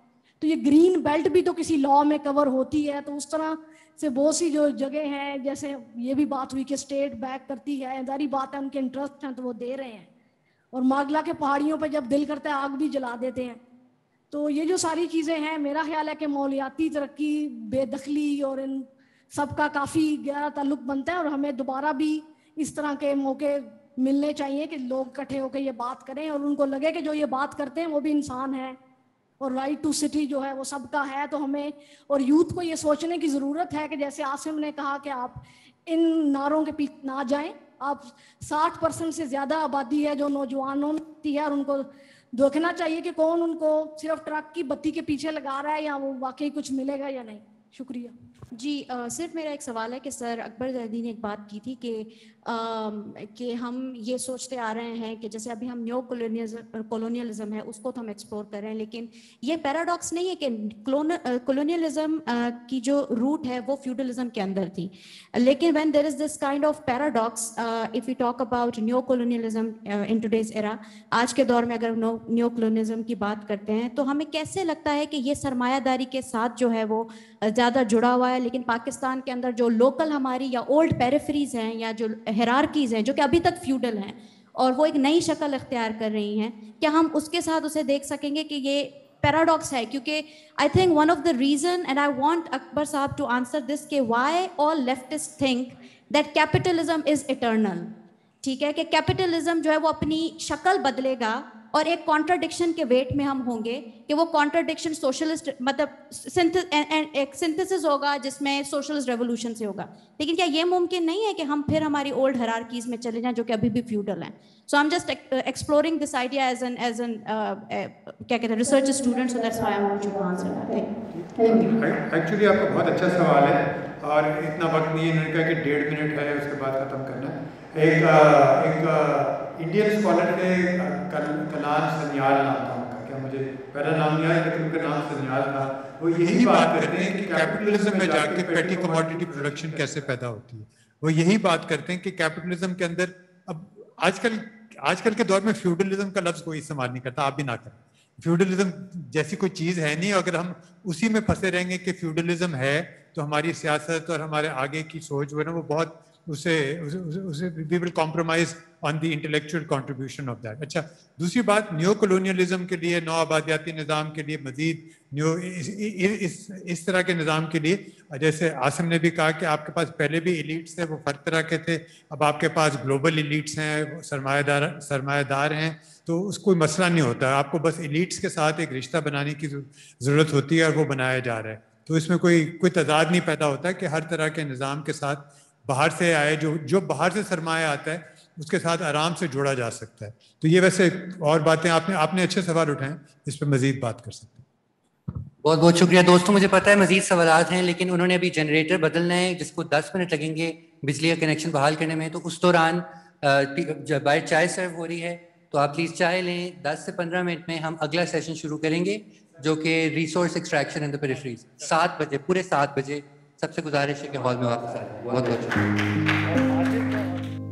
تو یہ گرین بیلٹ بھی تو کسی لا میں کور ہوتی ہے. تو اس طرح سے بہت سی جو جگہ ہیں, جیسے یہ بھی بات ہوئی کہ اسٹیٹ بیک کرتی ہے, ظاہری بات ہے ان کے انٹرسٹ ہیں تو وہ دے رہے ہیں, اور ماگلا کے پہاڑیوں پہ جب دل کرتا ہے آگ بھی جلا دیتے ہیں. تو یہ جو ساری چیزیں ہیں, میرا خیال ہے کہ ماحولیاتی ترقی, بے دخلی اور ان سب کا کافی گہرا تعلق بنتا ہے, اور ہمیں دوبارہ بھی اس طرح کے موقع ملنے چاہیے کہ لوگ اکٹھے ہو کے یہ بات کریں اور ان کو لگے کہ جو یہ بات کرتے ہیں وہ بھی انسان ہے, اور رائٹ ٹو سٹی جو ہے وہ سب کا ہے. تو ہمیں اور یوتھ کو یہ سوچنے کی ضرورت ہے کہ جیسے عاصم نے کہا کہ آپ ان نعروں کے پیچھے نہ جائیں. آپ 60% سے زیادہ آبادی ہے جو نوجوانوں کی ہے, اور ان کو دیکھنا چاہیے کہ کون ان کو صرف ٹرک کی بتی کے پیچھے لگا رہا ہے یا وہ واقعی کچھ ملے گا یا نہیں. شکریہ. جی صرف میرا ایک سوال ہے کہ سر اکبر زیدی نے ایک بات کی تھی کہ ہم یہ سوچتے آ رہے ہیں کہ جیسے ابھی ہم نیو کولونیلزم ہے اس کو تو ہم ایکسپلور کر رہے ہیں, لیکن یہ پیراڈاکس نہیں ہے کہ کولونیلزم کی جو روٹ ہے وہ فیوڈلزم کے اندر تھی, لیکن when there is this kind of paradox if you talk about neo colonialism in today's era, آج کے دور میں اگر نیو کولونیلزم کی بات کرتے ہیں تو ہمیں کیسے لگتا ہے کہ یہ سرمایہ داری کے ساتھ جو ہے وہ زیادہ جڑا ہوا ہے, لیکن پاکستان کے اندر جو لوکل ہماری یا اولڈ پیریفریز ہیں یا جو ہیرارکیز ہیں جو کہ ابھی تک فیوڈل ہیں اور وہ ایک نئی شکل اختیار کر رہی ہیں, کیا ہم اس کے ساتھ اسے دیکھ سکیں گے کہ یہ پیراڈاکس ہے؟ کیونکہ I think one of the reason and I want Akbar sahab to answer this کہ why all leftist think that capitalism is eternal. ٹھیک ہے کہ کیپٹلزم جو ہے وہ اپنی شکل بدلے گا اور ایک کانٹراڈکشن کے ویٹ میں ہم ہوں گے کہ وہ کانٹراڈکشن سوشلسٹ مطلب ایک سنتھسس ہوگا جس میں سوشلسٹ ریولوشن سے ہوگا. لیکن کیا یہ ممکن نہیں ہے کہ ہم پھر ہماری اولڈ ہرارکیز میں چلے جائیں جو کہ ابھی بھی فیوڈل ہیں؟ So I am just exploring this idea as an کیا کہتے ہیں research student. So that's why I want to answer. Actually آپ کا بہت اچھا سوال ہے اور اتنا وقت نہیں ہے, انہوں نے کہا کہ 1.5 منٹ ہے, اس کے بعد ختم کرنا ہے. ایک انڈین اسکالر تھے کلان سنیال نام تھا ان کا, کیا مجھے پہلا نام نہیں آیا لیکن ان کا نام سنیال تھا. وہ یہی بات کرتے ہیں کہ کیپٹلزم میں جا کے پیٹی کموڈٹی پروڈکشن کیسے پیدا ہوتی ہے. وہ یہی بات کرتے ہیں کہ کیپٹلزم کے اندر اب آج کل کے دور میں فیوڈلزم کا لفظ کوئی استعمال نہیں کرتا, آپ بھی نہ کریں. فیوڈلزم جیسی کوئی چیز ہے نہیں, اگر ہم اسی میں پھنسے رہیں گے کہ فیوڈلزم ہے تو ہماری سیاست اور ہمارے آگے کی سوچ جو ہے نا وہ بہت اسے we will compromise on the intellectual contribution of that. اچھا, دوسری بات نیو کولونیلزم کے لیے, نو آبادیاتی نظام کے لیے, مزید اس طرح کے نظام کے لیے, جیسے عاصم نے بھی کہا کہ آپ کے پاس پہلے بھی ایلیٹس تھے, وہ فرق طرح کے تھے, اب آپ کے پاس گلوبل ایلیٹس ہیں, سرمایہ دار ہیں, تو اس کوئی مسئلہ نہیں ہوتا. آپ کو بس ایلیٹس کے ساتھ ایک رشتہ بنانے کی ضرورت ہوتی ہے اور وہ بنایا جا رہا ہے. تو اس میں کوئی تضاد نہیں پیدا ہوتا کہ ہر طرح کے نظام کے ساتھ باہر سے آئے جو باہر سے سرمایہ آتا ہے اس کے ساتھ آرام سے جوڑا جا سکتا ہے. تو یہ ویسے اور باتیں آپ نے اچھے سوال اٹھائے, اس پہ مزید بات کر سکتے ہیں. بہت بہت شکریہ دوستوں. مجھے پتہ ہے مزید سوالات ہیں, لیکن انہوں نے ابھی جنریٹر بدلنا ہے جس کو 10 منٹ لگیں گے بجلی کا کنیکشن بحال کرنے میں. تو اس دوران باہر چائے سرو ہو رہی ہے, تو آپ پلیز چائے لیں. 10 سے 15 منٹ میں ہم اگلا سیشن شروع کریں گے جو کہ ریسورس ایکسٹریکشن ان دا پیریفریز. 7 بجے, پورے 7 بجے. سب سے گزارش ہے کہ ہال میں واپس آ جائیں. بہت بہت شکریہ.